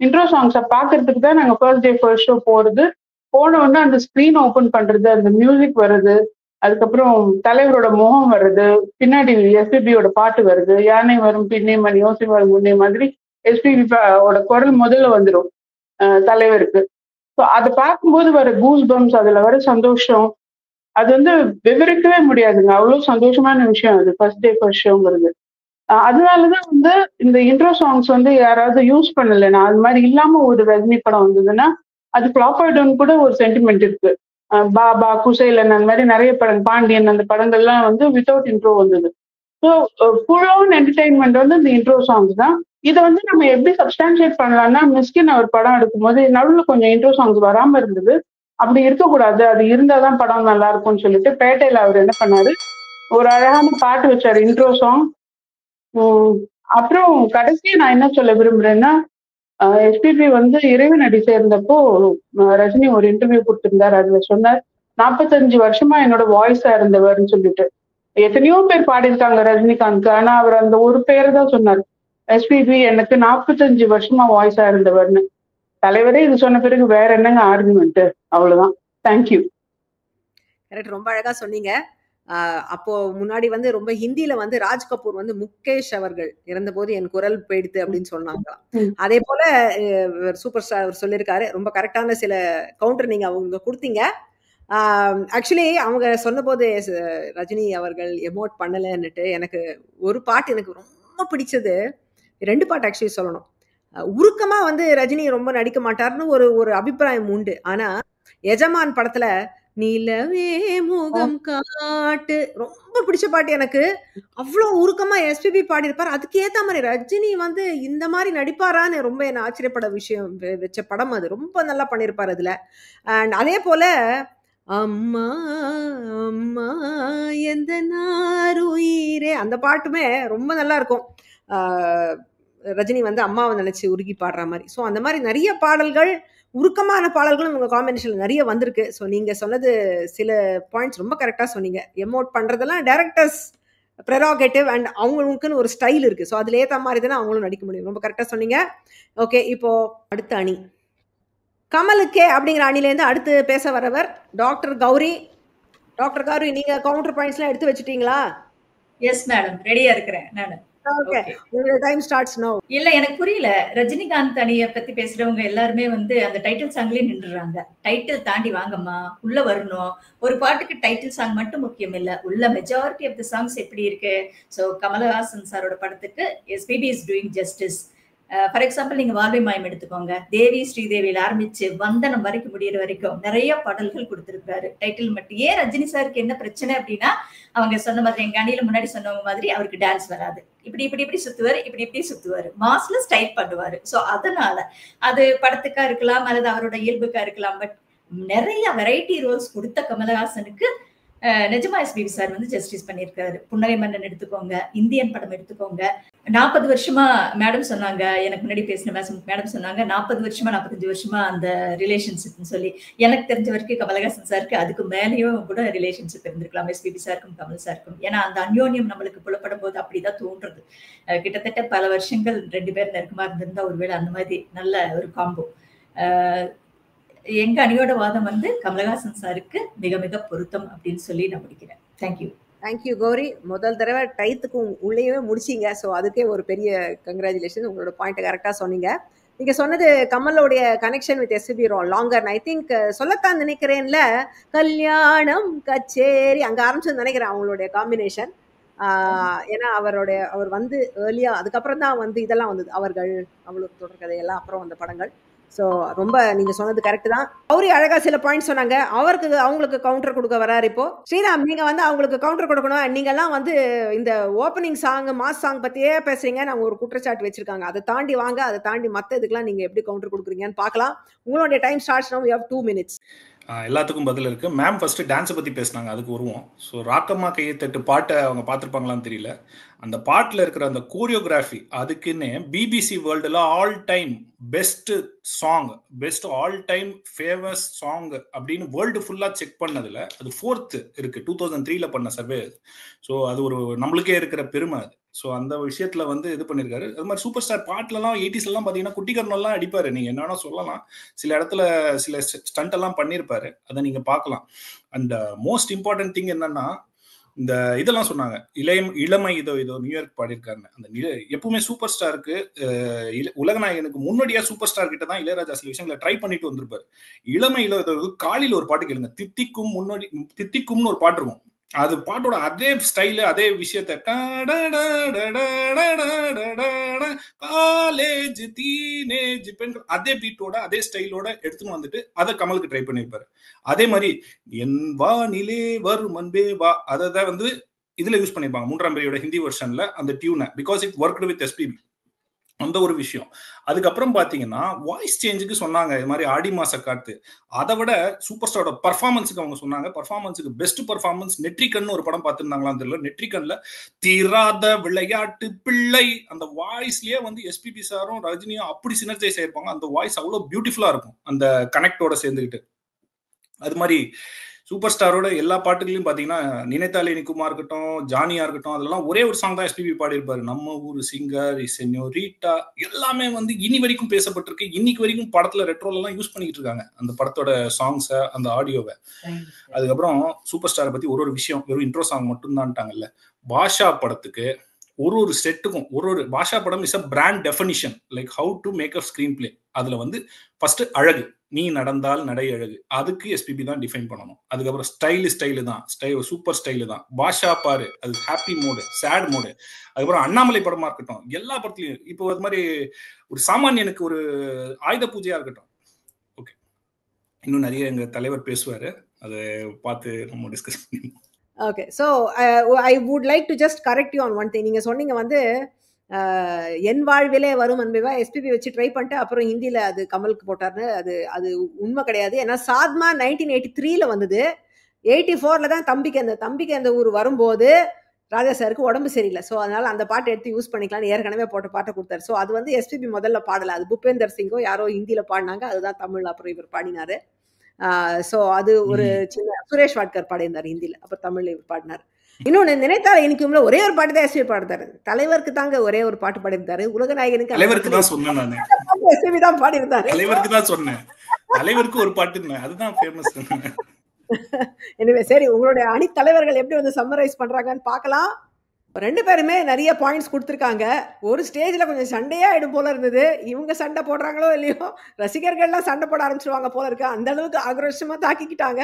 இன்ட்ரோ சாங்ஸை பாக்குறதுக்கு தான் நாங்க ஃபர்ஸ்ட் டே ஃபர்ஸ்ட் ஷோ போறது. போன உடனே அந்த ஸ்கிரீன் ஓபன் பண்றது, அந்த மியூசிக் வருது, அதுக்கப்புறம் தலைவரோட முகம் வருது, பின்னாடி எஸ்பிபியோட பாட்டு வருது, யானை வரும் பின்னே மணி யோசி வரும் முன்னே மாதிரி எஸ்பிபியோட குரல் முதல்ல வந்துடும் தலைவருக்கு. ஸோ அதை பார்க்கும்போது வர கூஸ் பம்ஸ், அதுல வர சந்தோஷம், அது வந்து விவரிக்கவே முடியாதுங்க. அவ்வளவு சந்தோஷமான விஷயம் அது ஃபர்ஸ்ட் டே ஃபர்ஸ்ட் ஷோங்கிறது. அதனாலதான் வந்து இந்த இன்ட்ரோ சாங்ஸ் வந்து யாராவது யூஸ் பண்ணல. நான் அது மாதிரி இல்லாம ஒரு ரஜினி படம் வந்ததுன்னா அது ஃபிளாப் ஆயிடும்னு கூட ஒரு சென்டிமெண்ட் இருக்கு. பாபா, குசைலன், அந்த மாதிரி நிறைய படம், பாண்டியன், அந்த படங்கள்லாம் வந்து வித்தவுட் இன்ட்ரோ வந்தது. ஸோ ஃபுல் ஆன் என்டர்டைன்மெண்ட் வந்து இந்த இன்ட்ரோ சாங்ஸ் தான். இதை வந்து நம்ம எப்படி சப்ஸ்டான்ஷியேட் பண்ணலாம்னா, மிஸ்கின் அவர் படம் எடுக்கும்போது நடுவில் கொஞ்சம் இன்ட்ரோ சாங்ஸ் வராம இருந்தது. அப்படி இருக்கக்கூடாது, அது இருந்தாதான் படம் நல்லா இருக்கும்னு சொல்லிட்டு பேட்டையில அவர் என்ன பண்ணாரு, ஒரு அழகான பாட்டு வச்சாரு இன்ட்ரோ சாங். அப்புறம் கடைசியா நான் என்ன சொல்ல விரும்புறேன்னா, எஸ்பிபி வந்து இறைவனடி சேர்ந்தப்போ ரஜினி ஒரு இன்டர்வியூ கொடுத்திருந்தார். அதுல சொன்னார், 45 வருஷமா என்னோட வாய்ஸா இருந்தவர்னு சொல்லிட்டு. எத்தனையோ பேர் பாடியிருக்காங்க ரஜினிகாந்த், ஆனா அவர் அந்த ஒரு பேரை தான் சொன்னார், எஸ்பிபி எனக்கு 45 வருஷமா வாய்ஸா இருந்தவர்னு. தலைவரே இது சொன்ன பிறகு வேற என்னங்க ஆர்குமெண்ட்? அவ்வளவுதான். தேங்க்யூ. கரெக்ட், ரொம்ப அழகா சொன்னீங்க. அப்போ முன்னாடி வந்து ரொம்ப ஹிந்தியில வந்து ராஜ் கபூர் வந்து முகேஷ் அவர்கள் இறந்தபோது என் குரல் போயிடுது அப்படின்னு சொன்னாங்களாம். அதே போல சூப்பர் ஸ்டார் அவர் சொல்லியிருக்காரு. ரொம்ப கரெக்டான சில கவுண்டர் நீங்க அவங்க கொடுத்தீங்க. ஆக்சுவலி அவங்க சொன்னபோது ரஜினி அவர்கள் எமோட் பண்ணலன்னுட்டு எனக்கு ஒரு பாட்டு எனக்கு ரொம்ப பிடிச்சது. 2 பாட்டு ஆக்சுவலி சொல்லணும். உருக்கமா வந்து ரஜினி ரொம்ப நடிக்க மாட்டார்னு ஒரு அபிப்பிராயம் உண்டு. ஆனா எஜமான் படத்துல நிலவே முகம் காட்டு ரொம்ப பிடிச்ச பாட்டு எனக்கு. அவ்வளோ உருக்கமா எஸ்பிபி பாடியிருப்பார். அதுக்கு ஏத்த மாதிரி ரஜினி வந்து இந்த மாதிரி நடிப்பாரான்னு ரொம்ப என்ன ஆச்சரியப்பட விஷயம் வச்ச படம் அது. ரொம்ப நல்லா பண்ணியிருப்பார் அதுல. அண்ட் அதே போல அம்மா அம்மா எந்த நாருயிரே அந்த பாட்டுமே ரொம்ப நல்லா இருக்கும். ரஜினி வந்து அம்மாவை நினைச்சு உருகி பாடுற மாதிரி. ஸோ அந்த மாதிரி நிறைய பாடல்கள், உருக்கமான பாடல்களும் உங்கள் காம்பினேஷனில் நிறைய வந்திருக்கு. ஸோ நீங்கள் சொன்னது சில பாயிண்ட்ஸ் ரொம்ப கரெக்டாக சொன்னீங்க. எமோட் பண்ணுறதெல்லாம் டைரக்டர்ஸ் ப்ரெராகேட்டிவ் அண்ட் அவங்களுக்குன்னு ஒரு ஸ்டைல் இருக்குது. ஸோ அதில் ஏற்ற மாதிரி தானே அவங்களும் நடிக்க முடியும். ரொம்ப கரெக்டாக சொன்னீங்க. ஓகே, இப்போது அடுத்த அணி கமலுக்கே அப்படிங்கிற அணிலேருந்து அடுத்து பேச வரவர் டாக்டர் கௌரி. டாக்டர் கௌரி, நீங்கள் கவுண்டர் பாயிண்ட்ஸ்லாம் எடுத்து வச்சுட்டீங்களா? எஸ் மேடம், ரெடியாக இருக்கிறேன் நான். Okay, okay. உங்களுடைய டைம் ஸ்டார்ட்ஸ் நவ. இல்ல எனக்கு புரியல. ரஜினிகாந்த் அணிய பத்தி பேசுறவங்க எல்லாருமே வந்து அந்த டைட்டில் சாங்லயே நின்றுறாங்க. டைட்டில் தாண்டி வாங்கம்மா, உள்ள வரணும். ஒரு பாட்டுக்கு டைட்டில் சாங் மட்டும் முக்கியம் இல்ல. உள்ள மெஜாரிட்டி ஆஃப் தி சாங்ஸ் எப்படி இருக்கு? சோ கமலஹாசன் சாரோட படத்துக்கு SPB is doing justice. For example நீங்க வாழ்வை மாயம் எடுத்துக்கோங்க. தேவி ஸ்ரீதேவியில ஆரம்பிச்சு வந்தனம் வரைக்கும் முடியிற வரைக்கும் நிறைய பாடல்கள் கொடுத்திருக்காரு. டைட்டில் மட்டும். ஏன் ரஜினி சாருக்கு என்ன பிரச்சனை அப்படின்னா, அவங்க சொன்ன மாதிரி எங்க அணியில முன்னாடி சொன்னவங்க மாதிரி அவருக்கு டான்ஸ் வராது. இப்படி இப்படி இப்படி சுத்துவாரு, இப்படி இப்படி சுத்துவாரு, மாஸ்ல ஸ்டைல் பண்ணுவாரு. சோ அதனால அது படத்துக்கா இருக்கலாம் அல்லது அவரோட இயல்புக்கா இருக்கலாம். பட் நிறைய வெரைட்டி ரோல்ஸ் கொடுத்த கமலஹாசனுக்கு நிஜமா எஸ்பிபி சார் வந்து ஜஸ்டிஸ் பண்ணியிருக்காரு. புன்னகை மன்னன் எடுத்துக்கோங்க, இந்தியன் படம் எடுத்துக்கோங்க. 40 வருஷமா மேடம் சொன்னாங்க, எனக்கு முன்னாடி பேசின மேடம் சொன்னாங்க 40 வருஷமா 45 வருஷமா அந்த ரிலேஷன்ஷிப்னு சொல்லி. எனக்கு தெரிஞ்ச வரைக்கும் கமலஹாசன் சாருக்கு அதுக்கு மேலேயும் கூட ரிலேஷன்ஷிப் இருந்திருக்கலாம் எஸ்பிபி சாருக்கும் கமல் சாருக்கும். ஏன்னா அந்த அந்யோன்யம் நம்மளுக்கு புலப்படும் போது அப்படிதான் தோன்றது. கிட்டத்தட்ட பல வருஷங்கள் 2 பேர் நெருக்கமா இருந்திருந்தா ஒருவேளை அந்த மாதிரி நல்ல ஒரு காம்போ. எங்க அணியோட வாதம் வந்து கமலஹாசன் சாருக்கு மிக மிக பொருத்தம் அப்படின்னு சொல்லி நான் முடிக்கிறேன். தேங்க்யூ. தேங்க்யூ கௌரி. முதல் தடவை டைத்துக்கு உள்ளேயே முடிச்சிங்க. ஸோ அதுக்கே ஒரு பெரிய கங்க்ராச்சுலேஷன். உங்களோட பாயிண்ட்டை கரெக்டாக சொன்னீங்க. நீங்க சொன்னது கமலோடைய connection with SPB longer. I think சொல்லத்தான் நினைக்கிறேன்ல, கல்யாணம் கச்சேரி அங்கே ஆரம்பிச்சது நினைக்கிறேன் அவங்களுடைய காம்பினேஷன். ஏன்னா அவர் வந்து ஏர்லியா அதுக்கப்புறம் தான் வந்து இதெல்லாம் வந்தது, அவர்கள் அவளுக்கு தொடர்கதையெல்லாம் அப்புறம் வந்த படங்கள். ஸோ ரொம்ப நீங்க சொன்னது கரெக்ட் தான். கௌரி அழகா சில பாயிண்ட் சொன்னாங்க. அவங்களுக்கு கவுண்டர் கொடுக்க வராரு இப்போ. ஸ்ரீராம், நீங்க வந்து அவங்களுக்கு கவுண்டர் கொடுக்கணும். நீங்க எல்லாம் வந்து இந்த ஓப்பனிங் சாங் மாஸ் சாங் பத்தியே பேசுறீங்க. நாங்க ஒரு குற்றச்சாட்டு வச்சிருக்காங்க. அதை தாண்டி வாங்க, அதை தாண்டி மத்த இதுக்கெல்லாம் நீங்க எப்படி கவுண்டர் கொடுக்குறீங்கன்னு பார்க்கலாம். உங்களுடைய டைம் ஸ்டார்ட்ஸ் நவ. You have 2 minutes. எல்லாத்துக்கும் பதில் இருக்கு. மேம் ஃபர்ஸ்ட் டான்ஸை பத்தி பேசினாங்க, அதுக்கு வருவோம். ஸோ ராக்கம்மா கையை தட்டு பாட்டை அவங்க பார்த்துருப்பாங்களான்னு தெரியல. அந்த பாட்டில் இருக்கிற அந்த கோரியோகிராஃபி அதுக்குன்னு பிபிசி வேர்ல்டுல all time best song, best all time famous song அப்படின்னு வேர்ல்டு ஃபுல்லா செக் பண்ணதுல அது 4th இருக்கு. 2003 பண்ண சர்வே. ஸோ அது ஒரு நம்மளுக்கே இருக்கிற பெருமை அது. ஸோ அந்த விஷயத்துல வந்து இது பண்ணியிருக்காரு. அது மாதிரி சூப்பர் ஸ்டார் பாட்டுலலாம் 80s எல்லாம் பார்த்தீங்கன்னா குட்டிக்கர்னெல்லாம் அடிப்பாரு. நீங்க என்னன்னா சொல்லலாம், சில இடத்துல சில ஸ்டண்ட் எல்லாம் பண்ணியிருப்பாரு, அதை நீங்க பார்க்கலாம். அண்ட் மோஸ்ட் இம்பார்ட்டன்ட் திங் என்னன்னா, இந்த இதெல்லாம் சொன்னாங்க, இளமை இதோ நியூயார்க் பாடியிருக்காருன்னு. அந்த எப்பவுமே சூப்பர் ஸ்டாருக்கு உலகநாயகனுக்கு முன்னாடியா சூப்பர் ஸ்டார் கிட்ட தான் இளையராஜா சில விஷயங்களை ட்ரை பண்ணிட்டு வந்திருப்பாரு. இளமை இதோ காலையில் ஒரு பாட்டு கேளுங்க, தித்திக்கும்னு ஒரு பாட்டு இருக்கும். அது பாட்டோட அதே ஸ்டைலு, அதே விஷயத்த காலேஜ் டீனேஜ் பெண்கள் அதே பீட்டோட அதே ஸ்டைலோட எடுத்துன்னு வந்துட்டு அதை கமலுக்கு ட்ரை பண்ணிருப்பாரு. அதே மாதிரி என் வானிலே வரும் அன்பே வா, அதை தான் வந்து இதுல யூஸ் பண்ணிருப்பாங்க 3ஆம் பிரியோட ஹிந்தி வெர்ஷன்ல அந்த டியூனை. Because it worked with SPB. அந்த ஒரு விஷயம். அதுக்கப்புறம் பாத்தீங்கன்னா வாய்ஸ் சேஞ்சுக்கு சொன்னாங்க, இது மாதிரி ஆடி மாச காத்து. அதை விட சூப்பர் ஸ்டாரோட பர்ஃபார்மன்ஸுக்கு அவங்க சொன்னாங்க, பர்ஃபார்மன்ஸுக்கு பெஸ்ட் பர்ஃபார்மன்ஸ் நெட்ரிகன் ஒரு படம் பார்த்துருந்தாங்களான்னு தெரியல. நெட்ரிகன்ல தீராத விளையாட்டு பிள்ளை அந்த வாய்ஸ்லயே வந்து எஸ்பிபி சாரும் ரஜினியும் அப்படி சினர்ஜைஸ் ஆயிருப்பாங்க. அந்த வாய்ஸ் அவ்வளவு பியூட்டிஃபுல்லா இருக்கும் அந்த கனெக்டோட சேர்ந்துக்கிட்டு. அது மாதிரி சூப்பர் ஸ்டாரோட எல்லா பாட்டுகளையும் பாத்தீங்கன்னா நினைத்தாலே நிக்குமா இருக்கட்டும், ஜானியா இருக்கட்டும், அதெல்லாம் ஒரே ஒரு சாங் தான் எஸ்பிபி பாடியிருப்பாரு. நம்ம ஊரு சிங்கர், சென்யோரிட்டா, எல்லாமே வந்து இனி வரைக்கும் பேசப்பட்டிருக்கு. இன்னைக்கு வரைக்கும் படத்துல ரெட்ரோல எல்லாம் யூஸ் பண்ணிட்டு இருக்காங்க அந்த படத்தோட சாங்ஸை, அந்த ஆடியோவை. அதுக்கப்புறம் சூப்பர் ஸ்டாரை பத்தி ஒரு விஷயம், வெறும் இன்ட்ரோ சாங் மட்டும் தான்ட்டாங்கல்ல. பாஷா படத்துக்கு ஒரு செட்டுக்கும் ஒரு பாஷா படம் is a brand definition, like how to make a screenplay. அதுல வந்து ஃபர்ஸ்ட் அழகு, நீ நடந்தால் நடை அழகு, அதுக்கு எஸ்பிபி தான் டிஃபைன் பண்ணணும். அதுக்கப்புறம் ஸ்டைலு தான், சூப்பர் ஸ்டைலு தான். பாஷா பாரு, அது ஹாப்பி மோடு, சேட் மோடு. அதுக்கப்புறம் அண்ணாமலை படமா இருக்கட்டும், எல்லா படத்துலயும் இப்போ அது மாதிரி ஒரு சாமானியனுக்கு ஒரு ஆயுத பூஜையா இருக்கட்டும். ஓகே, இன்னும் நிறைய எங்க தலைவர் பேசுவாரு, அதை பார்த்து நம்ம டிஸ்கஸ் பண்ணுவோம். Okay, so I would like to just correct you on one thing. நீங்கள் சொன்னீங்க வந்து என் வாழ்விலே வரும் அன்பேவா எஸ்பிபி வச்சு ட்ரை பண்ணிட்டு அப்புறம் ஹிந்தியில் அது கமலுக்கு போட்டார்னு. அது உண்மை கிடையாது. ஏன்னா சாத்மா 1983 வந்தது. 84 தான் தம்பிக்கு அந்த ஊர் வரும்போது ராஜா சாருக்கு உடம்பு சரியில்லை. ஸோ அதனால அந்த பாட்டை எடுத்து யூஸ் பண்ணிக்கலாம்னு ஏற்கனவே போட்ட பாட்டை கொடுத்தாரு. ஸோ அது வந்து எஸ்பிபி முதல்ல பாடலை, அது பூபேந்தர் சிங்கோ யாரோ ஹிந்தியில் பாடினாங்க, அதுதான் தமிழ் அப்புறம் இவர் பாடினாரு. ஸோ அது ஒரு சின்ன சுரேஷ் வாட்கர் பாடினார் ஹிந்தியில், அப்புறம் தமிழ்ல இவர் பாடினார். இன்னொன்னு நினைத்தால் இனிக்கும்ல ஒரே ஒரு பாட்டு தான் எஸ்பிபி பாடினாரு. தலைவருக்கு தாங்க ஒரே ஒரு பாட்டு பாடியிருந்தாரு. உலகநாயகனுக்கு தலைவருக்கு தான் சொன்னேன் நான், எஸ்பிபி தான் பாடியிருந்தாரு. தலைவருக்கு தான் சொன்னேன், தலைவருக்கு ஒரு பாட்டு அதுதான் ஃபேமஸ். எனவே சரி, உங்களுடைய அணி தலைவர்கள் எப்படி வந்து சம்மரைஸ் பண்றாங்கன்னு பார்க்கலாம். 2 பேருமே நிறைய பாயிண்ட்ஸ் கொடுத்துருக்காங்க. ஒரு ஸ்டேஜில் கொஞ்சம் சண்டையே ஆகிடும் போல இருந்தது. இவங்க சண்டை போடுறாங்களோ இல்லையோ, ரசிகர்கள்லாம் சண்டை போட ஆரம்பிச்சிருவாங்க போல இருக்கு. அந்த அளவுக்கு ஆக்ரோஷமாக தாக்கிக்கிட்டாங்க.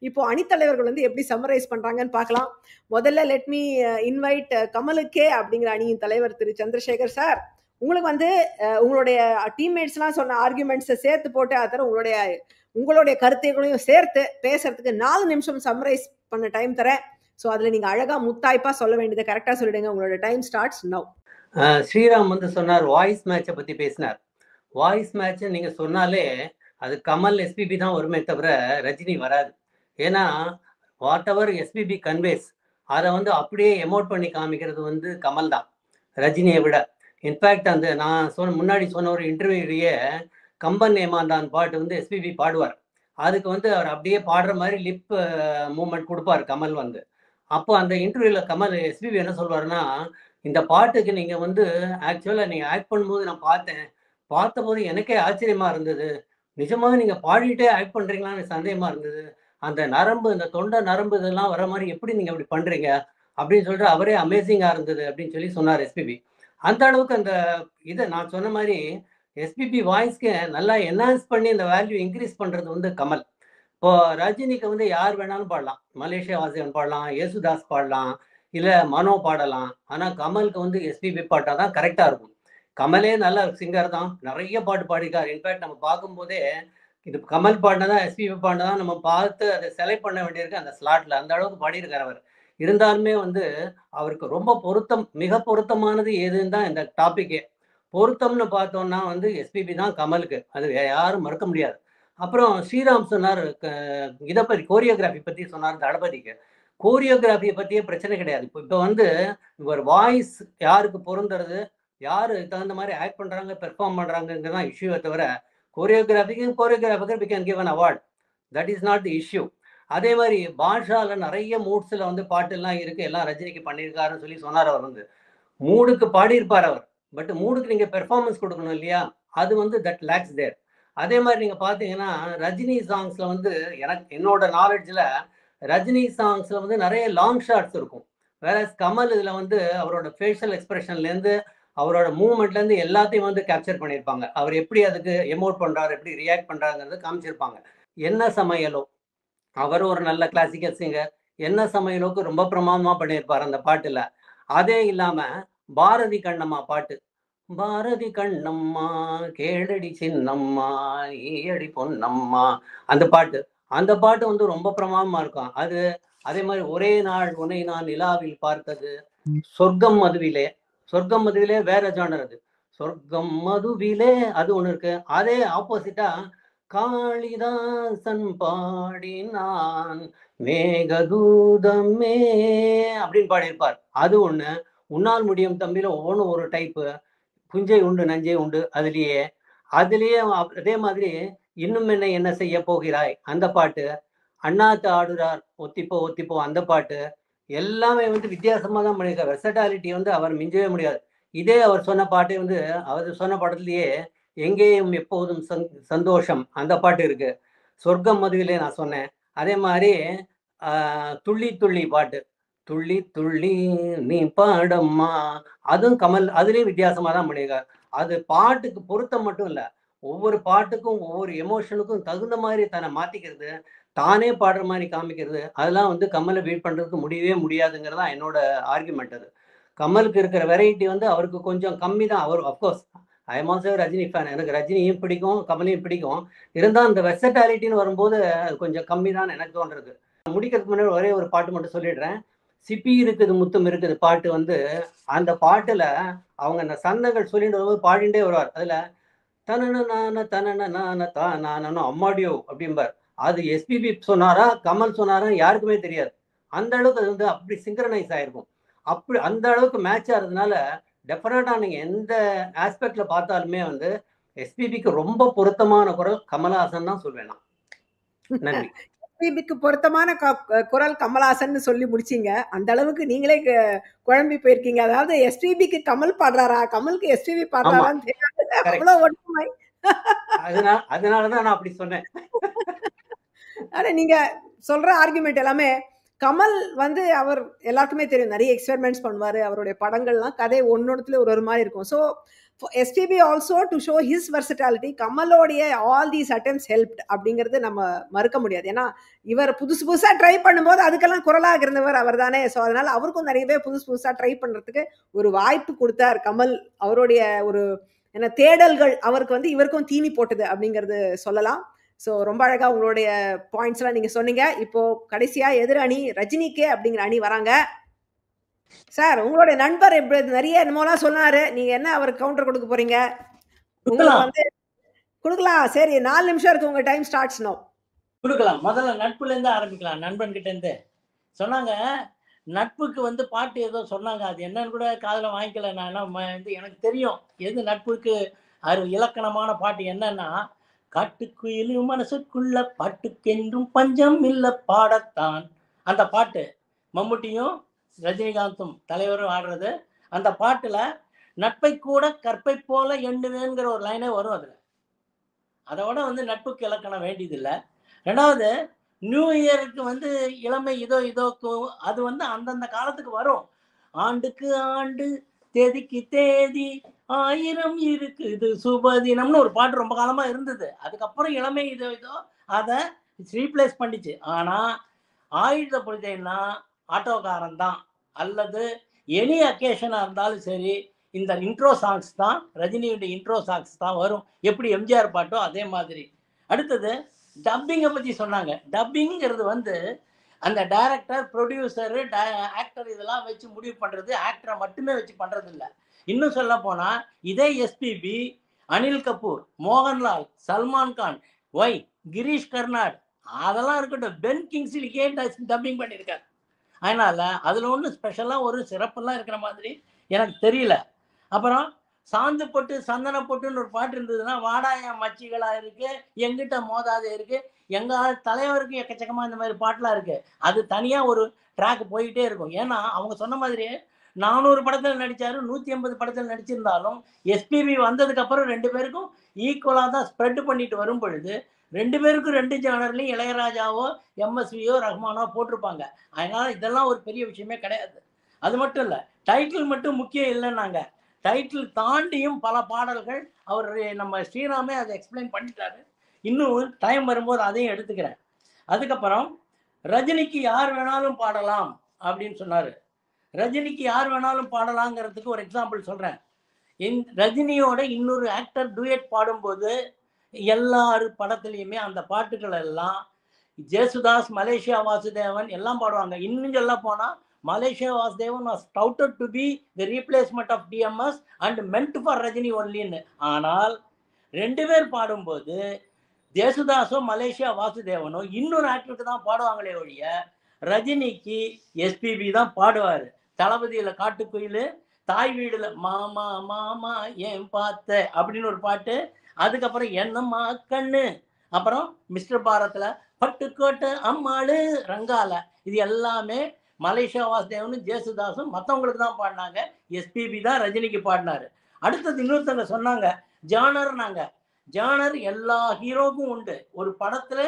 இப்போ அணித்தலைவர்கள் வந்து எப்படி சம்மரைஸ் பண்ணுறாங்கன்னு பார்க்கலாம். முதல்ல லெட் மீ இன்வைட் கமலுக்கே அப்படிங்கிற அணியின் தலைவர் திரு சந்திரசேகர் சார். உங்களுக்கு வந்து உங்களுடைய டீம்மேட்ஸ்லாம் சொன்ன ஆர்குமெண்ட்ஸை சேர்த்து போட்டு அதை உங்களுடைய கருத்துகளையும் சேர்த்து பேசுறதுக்கு 4 நிமிஷம் சம்மரைஸ் பண்ண டைம் தரேன். ஸோ அதில் நீங்கள் அழகாக முத்தாய்ப்பாக சொல்ல வேண்டியதை கரெக்டாக சொல்லிடுங்க. உங்களோட டைம் ஸ்டார்ட்ஸ் நவ். ஸ்ரீராம் வந்து சொன்னார், வாய்ஸ் மேட்சை பற்றி பேசினார். வாய்ஸ் மேட்ச் நீங்கள் சொன்னாலே அது கமல் எஸ்பிபி தான் வருமே தவிர ரஜினி வராது. ஏன்னா வாட் எவர் எஸ்பிபி கன்வேஸ் அதை வந்து அப்படியே எமோட் பண்ணி காமிக்கிறது வந்து கமல் தான், ரஜினியை விட. இன்ஃபேக்ட் அந்த நான் முன்னாடி சொன்ன ஒரு இன்டர்வியூலேயே கம்பன் ஏமாந்தான் பாட்டு வந்து எஸ்பிபி பாடுவார். அதுக்கு வந்து அவர் அப்படியே பாடுற மாதிரி லிப் மூமெண்ட் கொடுப்பார் கமல் வந்து. அப்போ அந்த இன்டர்வியூவில் கமல் எஸ்பிபி என்ன சொல்வாருன்னா, இந்த பாட்டுக்கு நீங்கள் வந்து ஆக்சுவலாக நீங்கள் ஆக்ட் பண்ணும்போது நான் பார்த்தபோது எனக்கே ஆச்சரியமாக இருந்தது. நிஜமாக நீங்கள் பாடிட்டே ஆக்ட் பண்ணுறீங்களான்னு சந்தேகமாக இருந்தது. அந்த நரம்பு, இந்த தொண்டை நரம்பு இதெல்லாம் வர மாதிரி எப்படி நீங்கள் அப்படி பண்ணுறீங்க அப்படின்னு சொல்லிட்டு அவரே அமேசிங்காக இருந்தது அப்படின்னு சொல்லி சொன்னார் எஸ்பிபி. அந்த அளவுக்கு அந்த இதை நான் சொன்ன மாதிரி எஸ்பிபி வாய்ஸ்க்கு நல்லா என்ஹான்ஸ் பண்ணி இந்த வேல்யூ இன்க்ரீஸ் பண்ணுறது வந்து கமல். இப்போ ரஜினிக்கு வந்து யார் வேணாலும் பாடலாம், மலேசியா வாசியன் பாடலாம், யேசுதாஸ் பாடலாம், இல்லை மனோ பாடலாம். ஆனால் கமலுக்கு வந்து எஸ்பிபி பாட்டாக தான் கரெக்டாக இருக்கும். கமலே நல்ல சிங்கர் தான், நிறைய பாட்டு பாடிக்கார். இன்ஃபேக்ட் நம்ம பார்க்கும்போதே இது கமல் பாடினதான் எஸ்பிபி பாடினதான் நம்ம பார்த்து அதை செலக்ட் பண்ண வேண்டியிருக்கு அந்த ஸ்லாட்டில். அந்த அளவுக்கு பாடியிருக்கார் அவர். இருந்தாலுமே வந்து அவருக்கு ரொம்ப மிக பொருத்தமானது எதுன்னு தான் இந்த டாப்பிக்கே. பொருத்தம்னு பார்த்தோம்னா வந்து எஸ்பிபி தான் கமலுக்கு, அது யாரும் மறுக்க முடியாது. அப்புறம் ஸ்ரீராம் சொன்னார் இதை பற்றி, கோரியோகிராஃபி பற்றி சொன்னார். தளபதிக்கு கோரியோகிராஃபியை பற்றியே பிரச்சனை கிடையாது. இப்போ வந்து ஒரு வாய்ஸ் யாருக்கு பொருந்துறது, யார் தகுந்த மாதிரி ஆக்ட் பண்ணுறாங்க, பெர்ஃபார்ம் பண்ணுறாங்கிறது தான் இஷ்யூவை தவிர choreographer we can give an award, that is not the issue. அதே மாதிரி பாஷாவில் நிறைய மூட்ஸில் வந்து பாட்டுலாம் இருக்குது, எல்லாம் ரஜினிக்கு பண்ணியிருக்காருன்னு சொல்லி சொன்னார். அவர் வந்து மூடுக்கு பாடியிருப்பார் அவர், பட் மூடுக்கு நீங்கள் பெர்ஃபார்மன்ஸ் கொடுக்கணும் இல்லையா, அது வந்து தட் லேக்ஸ் தேர். அதே மாதிரி நீங்கள் பார்த்தீங்கன்னா ரஜினி சாங்ஸில் வந்து என்னோட நாலேஜில் ரஜினி சாங்ஸில் வந்து நிறைய லாங் ஷாட்ஸ் இருக்கும். வேற கமல் இதில் வந்து அவரோட ஃபேஷியல் எக்ஸ்பிரஷன்லேருந்து அவரோட மூவ்மெண்ட்லேருந்து எல்லாத்தையும் வந்து கேப்சர் பண்ணியிருப்பாங்க. அவர் எப்படி அதுக்கு எமோட் பண்ணுறாரு, எப்படி ரியாக்ட் பண்ணுறாங்கிறது காமிச்சிருப்பாங்க. என்ன சமையலோ, அவர் ஒரு நல்ல கிளாசிக்கல் சிங்கர், என்ன சமையலோக்கு ரொம்ப பிரமாதமாக பண்ணியிருப்பார் அந்த பாட்டில். அதே இல்லாமல் பாரதி கண்ணம்மா பாட்டு, பாரதி கண்ணம்மா கேளடி சின்னம்மா ஈயடி பொன்னம்மா, அந்த பாட்டு வந்து ரொம்ப பிரமாதமாக இருக்கும். அதே மாதிரி ஒரே நாள் உன்னை நான் நிலாவில் பார்த்தது, சொர்க்கம் மதுவிலே வேற ஜானர், அது சொர்க்கம் மதுவிலே அது ஒன்று இருக்கு. அதே ஆப்போசிட்டா காளிதாசன் பாடினான் மேகதூதமே அப்படின்னு பாடியிருப்பார், அது ஒண்ணு. உன்னால் முடியும் தம்பியில ஒவ்வொன்றும் ஒரு டைப்பு, புஞ்சை உண்டு நஞ்சை உண்டு அதுலேயே. அதே மாதிரி இன்னும் என்ன செய்ய போகிறாய் அந்த பாட்டு, அண்ணாத்து ஆடுறார் ஒத்திப்போ அந்த பாட்டு, எல்லாமே வந்து வித்தியாசமாக தான் பண்ணியிருக்கார். வெர்சட்டாலிட்டி வந்து அவர் மிஞ்சவே முடியாது. இதே அவர் சொன்ன பாட்டே வந்து அவர் சொன்ன பாடத்துலேயே எங்கேயும் எப்போதும் சந்தோஷம் அந்த பாட்டு இருக்கு, சொர்க்கம் மதுவிலே நான் சொன்னேன். அதே மாதிரி துள்ளி துள்ளி பாட்டு, துள்ளி துள்ளி நீ பாடம்மா, அதுவும் கமல், அதுலேயும் வித்தியாசமாக தான் பண்ணியிருக்கார். அது பாட்டுக்கு பொருத்தம் மட்டும் இல்லை, ஒவ்வொரு பாட்டுக்கும் ஒவ்வொரு எமோஷனுக்கும் தகுந்த மாதிரி தன்னை மாற்றிக்கிறது, தானே பாடுற மாதிரி காமிக்கிறது, அதெல்லாம் வந்து கமலை பீட் பண்ணுறதுக்கு முடியவே முடியாதுங்கிறது தான் என்னோட ஆர்குமெண்ட். அது கமலுக்கு இருக்கிற வெரைட்டி வந்து அவருக்கு கொஞ்சம் கம்மி தான். அவர் of course I am also Rajini fan, எனக்கு ரஜினியும் பிடிக்கும் கமலையும் பிடிக்கும். இருந்தால் அந்த வெர்சட்டாலிட்டின்னு வரும்போது அது கொஞ்சம் கம்மி தான் எனக்கு தோன்றது. முடிக்கிறதுக்கு முன்னாடி ஒரே ஒரு பாட்டு மட்டும் சொல்லிடுறேன். சிப்பி இருக்குது முத்தம் இருக்குது பாட்டு வந்து, அந்த பாட்டில் அவங்க அந்த சந்தங்கள் சொல்லிட்டு வரும்போது பாடிண்டே வருவார். அதில் தனன அம்மாடியோ அப்படிம்பார். அது எஸ்பிபி சொன்னாரா கமல் சொன்னாரா யாருக்குமே தெரியாது. அந்த அளவுக்கு அது வந்து அப்படி சிங்க்ரனைஸ் ஆயிருக்கும். அப்படி அந்த அளவுக்கு மேட்ச் ஆகிறதுனால டெஃபினட்டா நீங்க எந்த ஆஸ்பெக்ட்ல பார்த்தாலுமே வந்து எஸ்பிபிக்கு ரொம்ப பொருத்தமான குரல் கமலஹாசன் தான் சொல்வேன் நான். நன்றி. எஸ்பிபிக்கு பொருத்தமான குரல் கமலஹாசன் சொல்லி முடிச்சீங்க. அந்த அளவுக்கு நீங்களே குழம்பி போயிருக்கீங்க. அதாவது எஸ்பிபிக்கு கமல் பாடுறாரா, கமலுக்கு எஸ்பிபி பாடுறாரான்னு தெரியாது, அவ்வளவு ஒற்றுமை. அதனாலதான் நான் அப்படி சொன்னேன். ஆனா நீங்க சொல்ற ஆர்குமெண்ட் எல்லாமே கமல் வந்து அவர் எல்லாருக்குமே தெரியும், நிறைய எக்ஸ்பெரிமெண்ட்ஸ் பண்ணுவாரு. அவருடைய படங்கள்லாம் கதை ஒன்னொன்னுத்துல ஒரு மாதிரி இருக்கும். So SPB also to show his versatility, கமலோடைய ஆல் தீஸ் அட்டெம்ப்ட்ஸ் ஹெல்ப்ட் அப்படிங்கிறது நம்ம மறுக்க முடியாது. ஏன்னா இவர் புதுசு புதுசா ட்ரை பண்ணும்போது அதுக்கெல்லாம் குரலாக இருந்தவர் அவர் தானே. ஸோ அதனால அவருக்கும் நிறைய பேர் புதுசு புதுசா ட்ரை பண்றதுக்கு ஒரு வாய்ப்பு கொடுத்தார் கமல். அவருடைய ஒரு என்ன தேடல்கள் அவருக்கு வந்து இவருக்கும் தீனி போட்டது அப்படிங்கிறது சொல்லலாம். ஸோ ரொம்ப அழகா உங்களுடைய பாயிண்ட்ஸ் எல்லாம் நீங்க சொன்னீங்க. இப்போ கடைசியா எதிர் அணி ரஜினிகே அப்படிங்கிற அணி வராங்க. சார், உங்களுடைய நண்பர் நிறைய என்னமோலாம் சொன்னாரு, நீங்க என்ன அவருக்கு கவுண்டர் கொடுக்க போறீங்க? உங்களுக்கு வந்து கொடுக்கலாம். சரி, 4 நிமிஷம் இருக்கு, உங்க டைம் ஸ்டார்ட்ஸ் நோ. கொடுக்கலாம். முதல்ல நட்புல இருந்து ஆரம்பிக்கலாம். நண்பன் கிட்ட இருந்து சொன்னாங்க, நட்புக்கு வந்து பாட்டு ஏதோ சொன்னாங்க, அது என்னன்னு கூட காதுல வாங்கிக்கல. நான் வந்து எனக்கு தெரியும் எது நட்புக்கு இலக்கணமான பாட்டு என்னன்னா, காட்டுக்குயிலு மனசுக்குள்ள பாட்டுக்கென்றும் பஞ்சம் இல்ல பாடத்தான். அந்த பாட்டு மம்முட்டியும் ரஜினிகாந்தும் தலைவரும் ஆடுறது. அந்த பாட்டுல நட்பை கூட கற்பை போல எண்ணுவேங்கிற ஒரு லைனே வரும். அதுல அதோட வந்து நட்புக்கு இலக்கணம் வேண்டியதில்லை. ரெண்டாவது, நியூ இயருக்கு வந்து இளமை இதோ இதோக்கும் அது வந்து அந்தந்த காலத்துக்கு வரும். ஆண்டுக்கு ஆண்டு தேதிக்கு தேதி 1000 இருக்குது சுபதினம்னு ஒரு பாட்டு ரொம்ப காலமா இருந்தது. அதுக்கப்புறம் இளமை இதோ இதோ அதை ரீப்ளேஸ் பண்ணிச்சு. ஆனா ஆயுத பூஜைன்னா ஆட்டோக்காரன் தான், அல்லது எனி அக்கேஷனா இருந்தாலும் சரி இந்த இன்ட்ரோ சாங்ஸ் தான், ரஜினியுடைய இன்ட்ரோ சாங்ஸ் தான் வரும். எப்படி எம்ஜிஆர் பாட்டோ அதே மாதிரி. அடுத்தது டப்பிங்கை பற்றி சொன்னாங்க. டப்பிங்கிறது வந்து அந்த டைரக்டர், ப்ரொடியூசரு, ஆக்டர் இதெல்லாம் வச்சு முடிவு பண்ணுறது, ஆக்டரை மட்டுமே வச்சு பண்ணுறது இல்லை. இன்னும் சொல்ல போனால் இதே எஸ்பிபி, அனில் கபூர், மோகன்லால், சல்மான் கான், ஒய் கிரீஷ் கர்நாட் அதெல்லாம் இருக்கட்டும், பென் கிங்ஸ்லிக்கே டப்பிங் பண்ணியிருக்காரு. அதனால் அதில் ஒன்றும் ஸ்பெஷலாக ஒரு சிறப்பெல்லாம் இருக்கிற மாதிரி எனக்கு தெரியல. அப்புறம் சாந்து போட்டு சந்தன போட்டுன்னு ஒரு பாட்டு இருந்ததுன்னா, வாடாய மச்சிகளா இருக்கு, எங்கிட்ட மோதாதே இருக்கு, எங்க தலைவருக்கு எக்கச்சக்கமா இந்த மாதிரி பாட்டுலாம் இருக்கு. அது தனியா ஒரு ட்ராக் போயிட்டே இருக்கும். ஏன்னா அவங்க சொன்ன மாதிரியே 400 படத்தில் நடிச்சாரு, 180 படத்தில் நடிச்சிருந்தாலும் எஸ்பிபி வந்ததுக்கு அப்புறம் 2 பேருக்கும் ஈக்குவலா தான் ஸ்ப்ரெட் பண்ணிட்டு வரும் பொழுது 2 பேருக்கும் 2 ஜானர்லையும் இளையராஜாவோ எம்எஸ்வியோ ரஹ்மானோ போட்டிருப்பாங்க. அதனால இதெல்லாம் ஒரு பெரிய விஷயமே கிடையாது. அது மட்டும் இல்லை, டைட்டில் மட்டும் முக்கியம் இல்லைன்னாங்க. டைட்டில் தாண்டியும் பல பாடல்கள் அவர் நம்ம ஸ்ரீராமே அதை எக்ஸ்பிளைன் பண்ணிட்டாரு. இன்னும் டைம் வரும்போது அதையும் எடுத்துக்கிறேன். அதுக்கப்புறம் ரஜினிக்கு யார் வேணாலும் பாடலாம் அப்படின்னு சொன்னாரு. ரஜினிக்கு யார் வேணாலும் பாடலாங்கிறதுக்கு ஒரு எக்ஸாம்பிள் சொல்றேன். ரஜினியோட இன்னொரு ஆக்டர் டூயட் பாடும்போது எல்லாரு படத்துலையுமே அந்த பாட்டுகள் எல்லாம் ஜேசுதாஸ், மலேசியா வாசுதேவன் எல்லாம் பாடுவாங்க. இன்னும் சொல்ல போனா Malaysia Vasudevan was touted to be the replacement of DMS and meant for Rajini only. ஆனால் 2 பேர் பாடும்போது ஜேசுதாஸோ மலேசியா வாசுதேவனோ இன்னொரு ஆக்டருக்கு தான் பாடுவாங்களே ஒழிய ரஜினிக்கு எஸ்பிபி தான் பாடுவார். தளபதியில் காட்டுக்குயில், தாய் வீடுல மாமா மாமா ஏன் பார்த்த அப்படின்னு ஒரு பாட்டு, அதுக்கப்புறம் என்னம்மா கண்ணு, அப்புறம் மிஸ்டர் பாரத்ல பட்டுக்கோட்டை அம்மாளு ரங்கால, இது எல்லாமே மலேசியா வாசுதேவனும் ஜேசுதாஸும் மற்றவங்களுக்கு தான் பாடினாங்க. எஸ்பிபி தான் ரஜினிக்கு பாடினாரு. அடுத்தது இன்னொருத்தவங்க சொன்னாங்க ஜானர்னாங்க. ஜானர் எல்லா ஹீரோக்கும் உண்டு. ஒரு படத்துல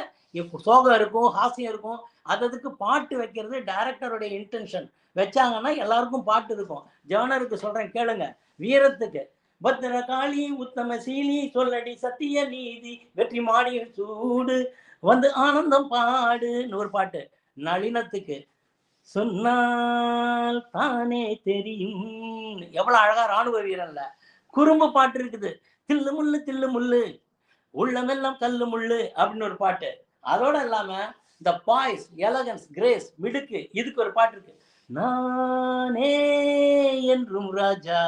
சோகம் இருக்கும், ஹாஸ்யம் இருக்கும், அதுக்கு பாட்டு வைக்கிறது டைரக்டருடைய இன்டென்ஷன். வச்சாங்கன்னா எல்லாருக்கும் பாட்டு இருக்கும். ஜானருக்கு சொல்றேன் கேளுங்க. வீரத்துக்கு பத்திரகாளி உத்தம சீலி சொல்லடி சத்திய நீதி வெற்றி மாடி சூடு வந்து ஆனந்தம் பாடுன்னு ஒரு பாட்டு. நளினத்துக்கு சொன்னால் தானே தெரியும், எவ்வளவு அழகா ராணுவ வீரன்ல குறும்பு பாட்டு இருக்குது. தில்லு முள்ளு தில்லு முள்ளு உள்ளமெல்லாம் கல்லு முள்ளு அப்படின்னு ஒரு பாட்டு. அதோட இல்லாம இந்த பாய்ஸ், எலகன்ஸ், கிரேஸ், மிடுக்கு, இதுக்கு ஒரு பாட்டு இருக்கு. நானே என்றும் ராஜா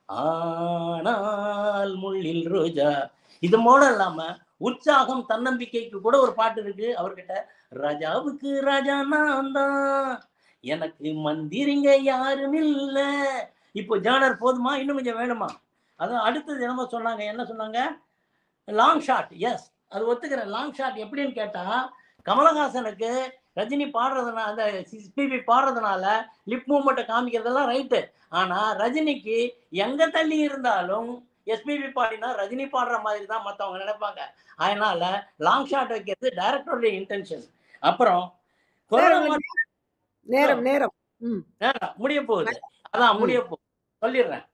ஆனால் முள்ளில் ரோஜா. இது போல இல்லாம உற்சாகம், தன்னம்பிக்கைக்கு கூட ஒரு பாட்டு இருக்கு அவர்கிட்ட. ராஜாவுக்கு ராஜா நான் தான், எனக்கு மந்திரிங்க யாரும் இல்ல. இப்போ ஜானர் போதுமா, இன்னும் கொஞ்சம் வேணுமா? அதான் அடுத்தது என்னமோ சொன்னாங்க. என்ன சொன்னாங்க? Long shot. எஸ், அது ஒத்துக்கிறேன். லாங் ஷாட் எப்படின்னு கேட்டா, கமலஹாசனுக்கு ரஜினி பாடுறதுனால, அந்த எஸ்பிபி பாடுறதுனால லிப் மூவ்மெண்ட்டை காமிக்கிறதெல்லாம் ரைட்டு. ஆனா ரஜினிக்கு எங்க தள்ளி இருந்தாலும் எஸ்பிபி பாடினா ரஜினி பாடுற மாதிரி தான் மற்றவங்க நினைப்பாங்க. அதனால லாங் ஷாட் வைக்கிறது டைரக்டருடைய இன்டென்ஷன். அப்புறம் நேரம் நேரம் முடிய போகுது. அதான் முடிய போகுது, சொல்லிடுறேன்.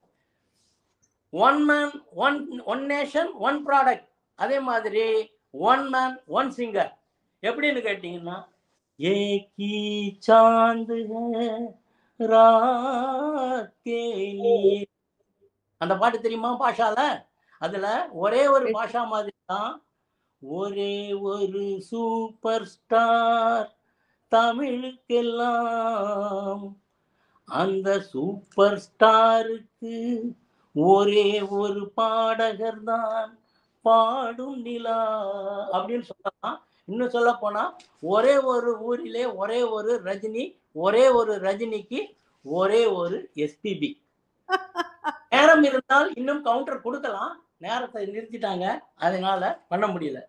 One man one nation one product. அதே மாதிரி ஒன் மேன் ஒன் சிங்கர். எப்படின்னு கேட்டீங்கன்னா, ஏகி சாந்து அந்த பாட்டு தெரியுமா பாஷால? அதுல ஒரே ஒரு பாஷா மாதிரி தான், ஒரே ஒரு சூப்பர் ஸ்டார் தமிழுக்கெல்லாம், அந்த சூப்பர் ஸ்டாருக்கு ஒரே ஒரு பாடகர் தான் பாடும் நிலா அப்படின்னு சொல்லலாம். இன்னும் சொல்ல போனா, ஒரே ஒரு ஊரிலே ஒரே ஒரு ரஜினி, ஒரே ஒரு ரஜினிக்கு ஒரே ஒரு எஸ்பிபி. நேரம் இருந்தால் இன்னும் கவுண்டர் கொடுக்கலாம், நேரத்தை நிறுத்திட்டாங்க, அதனால பண்ண முடியல.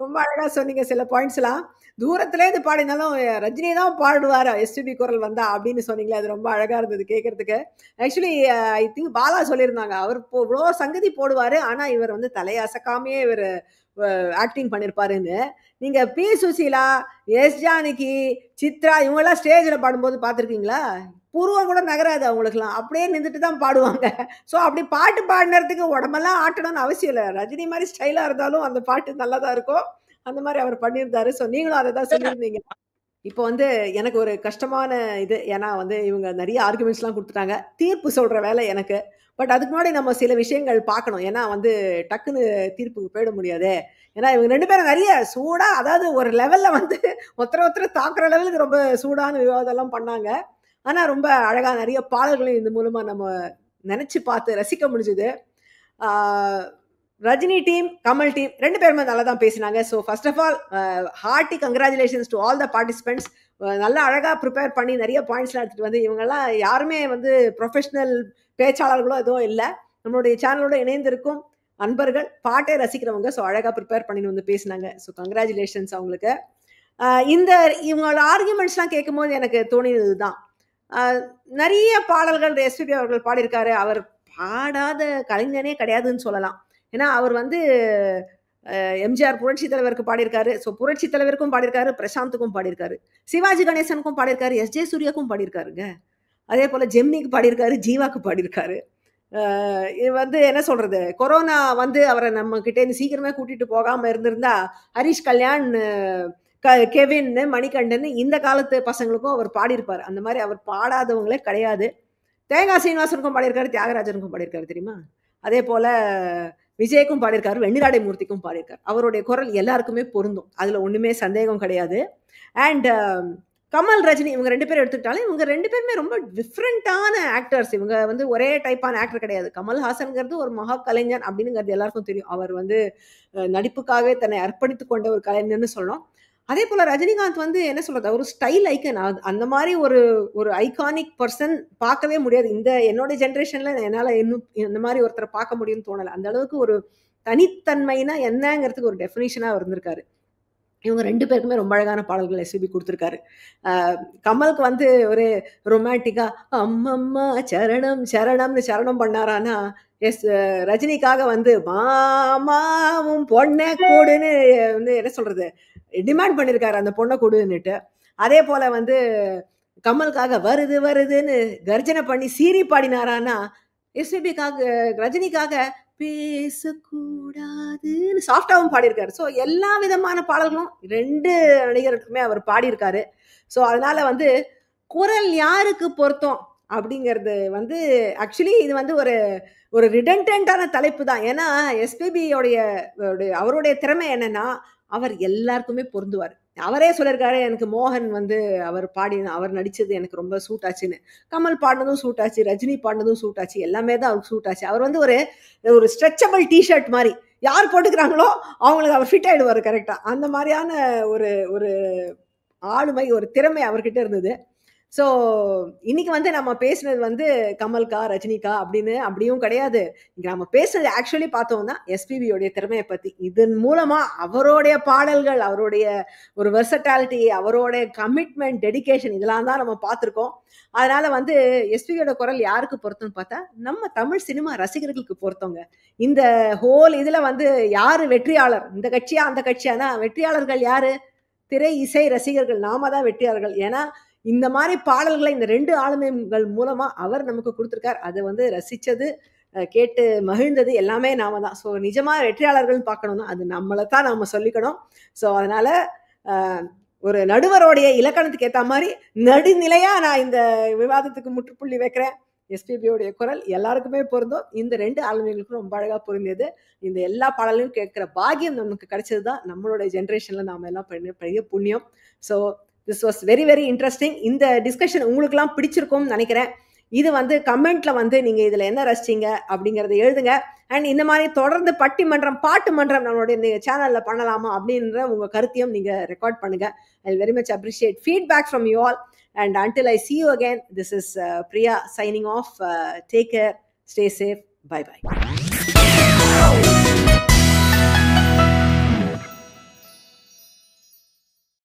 ரொம்ப அழகா சொன்னீங்க சில பாயிண்ட்ஸ் எல்லாம். தூரத்துல இருந்து பாடினாலும் ரஜினி தான் பாடுவாரா எஸ்பிபி குரல் வந்தா அப்படின்னு சொன்னீங்களே, அது ரொம்ப அழகா இருந்தது கேட்கறதுக்கு. ஆக்சுவலி ஐ திங்க் பாலா சொல்லியிருந்தாங்க, அவர் இவ்வளோ சங்கதி போடுவாரு, ஆனா இவர் வந்து தலையசக்காமையே இவர் ஆக்டிங் பண்ணிருப்பாருன்னு. நீங்க பி சுசீலா, எஸ் ஜானகி, சித்ரா இவங்கெல்லாம் ஸ்டேஜில் பாடும்போது பார்த்துருக்கீங்களா? பூர்வம் கூட நகராது அவங்களுக்குலாம், அப்படியே நின்றுட்டு தான் பாடுவாங்க. ஸோ அப்படி பாட்டு பாடினதுக்கு உடம்பெல்லாம் ஆட்டணும்னு அவசியம் இல்லை. ரஜினி மாதிரி ஸ்டைலாக இருந்தாலும் அந்த பாட்டு நல்லா தான் இருக்கும். அந்த மாதிரி அவர் பண்ணியிருந்தாரு. ஸோ நீங்களும் அதை தான் சொல்லியிருந்தீங்க. இப்போ வந்து எனக்கு ஒரு கஷ்டமான இது, ஏன்னா வந்து இவங்க நிறைய ஆர்குமெண்ட்ஸ்லாம் கொடுத்துட்டாங்க, தீர்ப்பு சொல்கிற வேலை எனக்கு. பட் அதுக்கு முன்னாடி நம்ம சில விஷயங்கள் பார்க்கணும், ஏன்னா வந்து டக்குன்னு தீர்ப்புக்கு போயிட முடியாது. ஏன்னா இவங்க ரெண்டு பேரும் நிறைய சூடாக, அதாவது ஒரு லெவலில் வந்து ஒருத்தர் தாக்குற லெவலுக்கு ரொம்ப சூடான விவாதம்லாம் பண்ணாங்க. ஆனால் ரொம்ப அழகாக நிறைய பாடல்களையும் இந்த மூலமாக நம்ம நினச்சி பார்த்து ரசிக்க முடிஞ்சுது. ரஜினி டீம், கமல் டீம் ரெண்டு பேருமே நல்லா தான் பேசினாங்க. So first of all hearty congratulations to all the participants. நல்லா அழகாக ப்ரிப்பேர் பண்ணி நிறைய பாயிண்ட்ஸ்லாம் எடுத்துகிட்டு வந்து, இவங்கெல்லாம் யாருமே வந்து ப்ரொஃபஷ்னல் பேச்சாளர்களோ எதுவும் இல்லை, நம்மளுடைய சேனலோட இணைந்திருக்கும் அன்பர்கள், பாட்டை ரசிக்கிறவங்க. ஸோ அழகாக ப்ரிப்பேர் பண்ணின்னு வந்து பேசினாங்க. ஸோ கங்க்ராச்சுலேஷன்ஸ் அவங்களுக்கு. இந்த இவங்களோட ஆர்கியூமெண்ட்ஸ்லாம் கேட்கும்போது எனக்கு தோணினது தான், நிறைய பாடல்கள் எஸ்பிபி அவர்கள் பாடியிருக்காரு. அவர் பாடாத கலைஞனே கிடையாதுன்னு சொல்லலாம். ஏன்னா அவர் வந்து எம்ஜிஆர் புரட்சி தலைவருக்கு பாடியிருக்காரு, ஸோ புரட்சி தலைவருக்கும் பாடியிருக்காரு, பிரசாந்துக்கும் பாடியிருக்காரு, சிவாஜி கணேசனுக்கும் பாடியிருக்காரு, எஸ்ஜே சூர்யாக்கும் பாடியிருக்காருங்க. அதே போல் ஜெமினிக்கு பாடியிருக்காரு, ஜீவாக்கு பாடியிருக்காரு. இது வந்து என்ன சொல்கிறது, கொரோனா வந்து அவரை நம்ம கிட்டேருந்து சீக்கிரமே கூட்டிகிட்டு போகாமல் இருந்திருந்தா ஹரிஷ் கல்யாண், கெவின், மணிகண்டன் இந்த காலத்து பசங்களுக்கும் அவர் பாடியிருப்பார். அந்த மாதிரி அவர் பாடாதவங்களே கிடையாது. தேங்காய் சீனிவாசனுக்கும் பாடியிருக்காரு, தியாகராஜனுக்கும் பாடியிருக்காரு தெரியுமா. அதே போல் விஜய்க்கும் பாடியிருக்காரு, வெண்ணிராடை மூர்த்திக்கும் பாடியிருக்காரு. அவருடைய குரல் எல்லாருக்குமே பொருந்தும், அதில் ஒன்றுமே சந்தேகம் கிடையாது. அண்ட் கமல், ரஜினி இவங்க ரெண்டு பேரும் எடுத்துக்கிட்டாலும் இவங்க ரெண்டு பேருமே ரொம்ப டிஃப்ரெண்ட்டான ஆக்டர்ஸ். இவங்க வந்து ஒரே டைப்பான ஆக்டர் கிடையாது. கமல்ஹாசன்கிறது ஒரு மகா கலைஞன் அப்படின்னுங்கிறது எல்லாருக்கும் தெரியும். அவர் வந்து நடிப்புக்காகவே தன்னை அர்ப்பணித்து கொண்ட ஒரு கலைஞர்னு சொல்லணும். அதே போல் ரஜினிகாந்த் வந்து என்ன சொல்கிறது, ஒரு ஸ்டைல் ஐக்கன். அந்த மாதிரி ஒரு ஐகானிக் பர்சன் பார்க்கவே முடியாது. இந்த என்னோட ஜென்ரேஷனில் என்னால் இன்னும் இந்த மாதிரி ஒருத்தரை பார்க்க முடியும்னு தோணலை. அந்த அளவுக்கு ஒரு தனித்தன்மைனா என்னங்கிறதுக்கு ஒரு டெஃபினேஷனாக இருந்திருக்காரு. இவங்க ரெண்டு பேருக்குமே ரொம்ப அழகான பாடல்கள் எஸ்பிபி கொடுத்துருக்காரு. கமலுக்கு வந்து ஒரு ரொமான்டிக்காக அம்மம்மா சரணம் சரணம்னு சரணம் பண்ணாரானா, ரஜினிக்காக வந்து மாமாவும் பொண்ணை கூடுன்னு வந்து என்ன சொல்கிறது டிமாண்ட் பண்ணியிருக்காரு, அந்த பொண்ணை கூடுன்னுட்டு. அதே போல் வந்து கமலுக்காக வருது வருதுன்னு கர்ஜனை பண்ணி சீறி பாடினாரானா, எஸ்பிபிக்காக ரஜினிக்காக பேசக்கூடாதுன்னு சாஃப்டாகவும் பாடியிருக்காரு. ஸோ எல்லா விதமான பாடல்களும் ரெண்டு நடிகருக்குமே அவர் பாடியிருக்காரு. ஸோ அதனால வந்து குரல் யாருக்கு பொருத்தம் அப்படிங்கிறது வந்து ஆக்சுவலி இது வந்து ஒரு ரிடன்டன்டான தலைப்பு தான். ஏன்னா எஸ்பிபியோடைய அவருடைய திறமை என்னன்னா, அவர் எல்லாருக்குமே பொருந்துவார். அவரே சொல்லியிருக்காரு, எனக்கு மோகன் வந்து அவர் நடித்தது எனக்கு ரொம்ப சூட் ஆச்சுன்னு. கமல் பாடினதும் சூட் ஆச்சு, ரஜினி பாடினதும் சூட் ஆச்சு, எல்லாமே தான் அவருக்கு சூட் ஆச்சு. அவர் வந்து ஒரு ஸ்ட்ரெச்சபிள் டிஷர்ட் மாதிரி, யார் போட்டுக்கிறாங்களோ அவங்களுக்கு அவர் ஃபிட் ஆகிடுவார் கரெக்டாக. அந்த மாதிரியான ஒரு ஆளுமை, ஒரு திறமை அவர்கிட்ட இருந்தது. ஸோ இன்னைக்கு வந்து நம்ம பேசுனது வந்து கமல்கா ரஜினிகா அப்படியும் கிடையாது. இங்கே நம்ம பேசுனது ஆக்சுவலி பார்த்தோம்னா எஸ்பிபியோடைய திறமையை பற்றி. இதன் மூலமாக அவருடைய பாடல்கள், அவருடைய ஒரு வெர்சட்டாலிட்டி, அவருடைய கமிட்மெண்ட், டெடிகேஷன் இதெல்லாம் தான் நம்ம பார்த்துருக்கோம். அதனால வந்து எஸ்பிபியோட குரல் யாருக்கு பொருத்தம்னு பார்த்தா நம்ம தமிழ் சினிமா ரசிகர்களுக்கு பொருத்தவங்க. இந்த ஹோல் இதில் வந்து யார் வெற்றியாளர், இந்த கட்சியா அந்த கட்சியானா வெற்றியாளர்கள் யாரு? திரை இசை ரசிகர்கள் நாம தான் வெற்றியாளர்கள். ஏன்னா இந்த மாதிரி பாடல்களை இந்த 2 ஆளுமைகள் மூலமா அவர் நமக்கு கொடுத்துருக்கார். அதை வந்து ரசிச்சது, கேட்டு மகிழ்ந்தது எல்லாமே நாம தான். ஸோ நிஜமா வெற்றியாளர்கள் பார்க்கணும்னா அது நம்மளை தான் நாம சொல்லிக்கணும். ஸோ அதனால ஒரு நடுவருடைய இலக்கணத்துக்கு ஏற்ற மாதிரி நடுநிலையா நான் இந்த விவாதத்துக்கு முற்றுப்புள்ளி வைக்கிறேன். எஸ்பிபியோடைய குரல் எல்லாருக்குமே பொருந்தும். இந்த 2 ஆளுமைகளுக்கும் ரொம்ப அழகா பொருந்தியது. இந்த எல்லா பாடலையும் கேட்கிற பாக்கியம் நமக்கு கிடைச்சது தான் நம்மளுடைய ஜென்ரேஷன்ல நாம எல்லாம் பெரிய புண்ணியம். So this was very very interesting. இந்த டிஸ்கஷன் உங்களுக்குலாம் பிடிச்சிருக்கும்னு நினைக்கிறேன். இது வந்து கமெண்ட்ல வந்து நீங்க இதுல என்ன ரசிச்சீங்க அப்படிங்கறத எழுதுங்க. அண்ட் இந்த மாதிரி தொடர்ந்து பட்டிமன்றம், பாட்டு மன்றம் நம்மளுடைய இந்த சேனல்ல பண்ணலாமா அப்படின்ற உங்க கருத்தையும் நீங்க ரெக்கார்ட் பண்ணுங்க. I very much appreciate feedback from you all. And until I see you again, this is Priya signing off. Take care, stay safe, bye bye.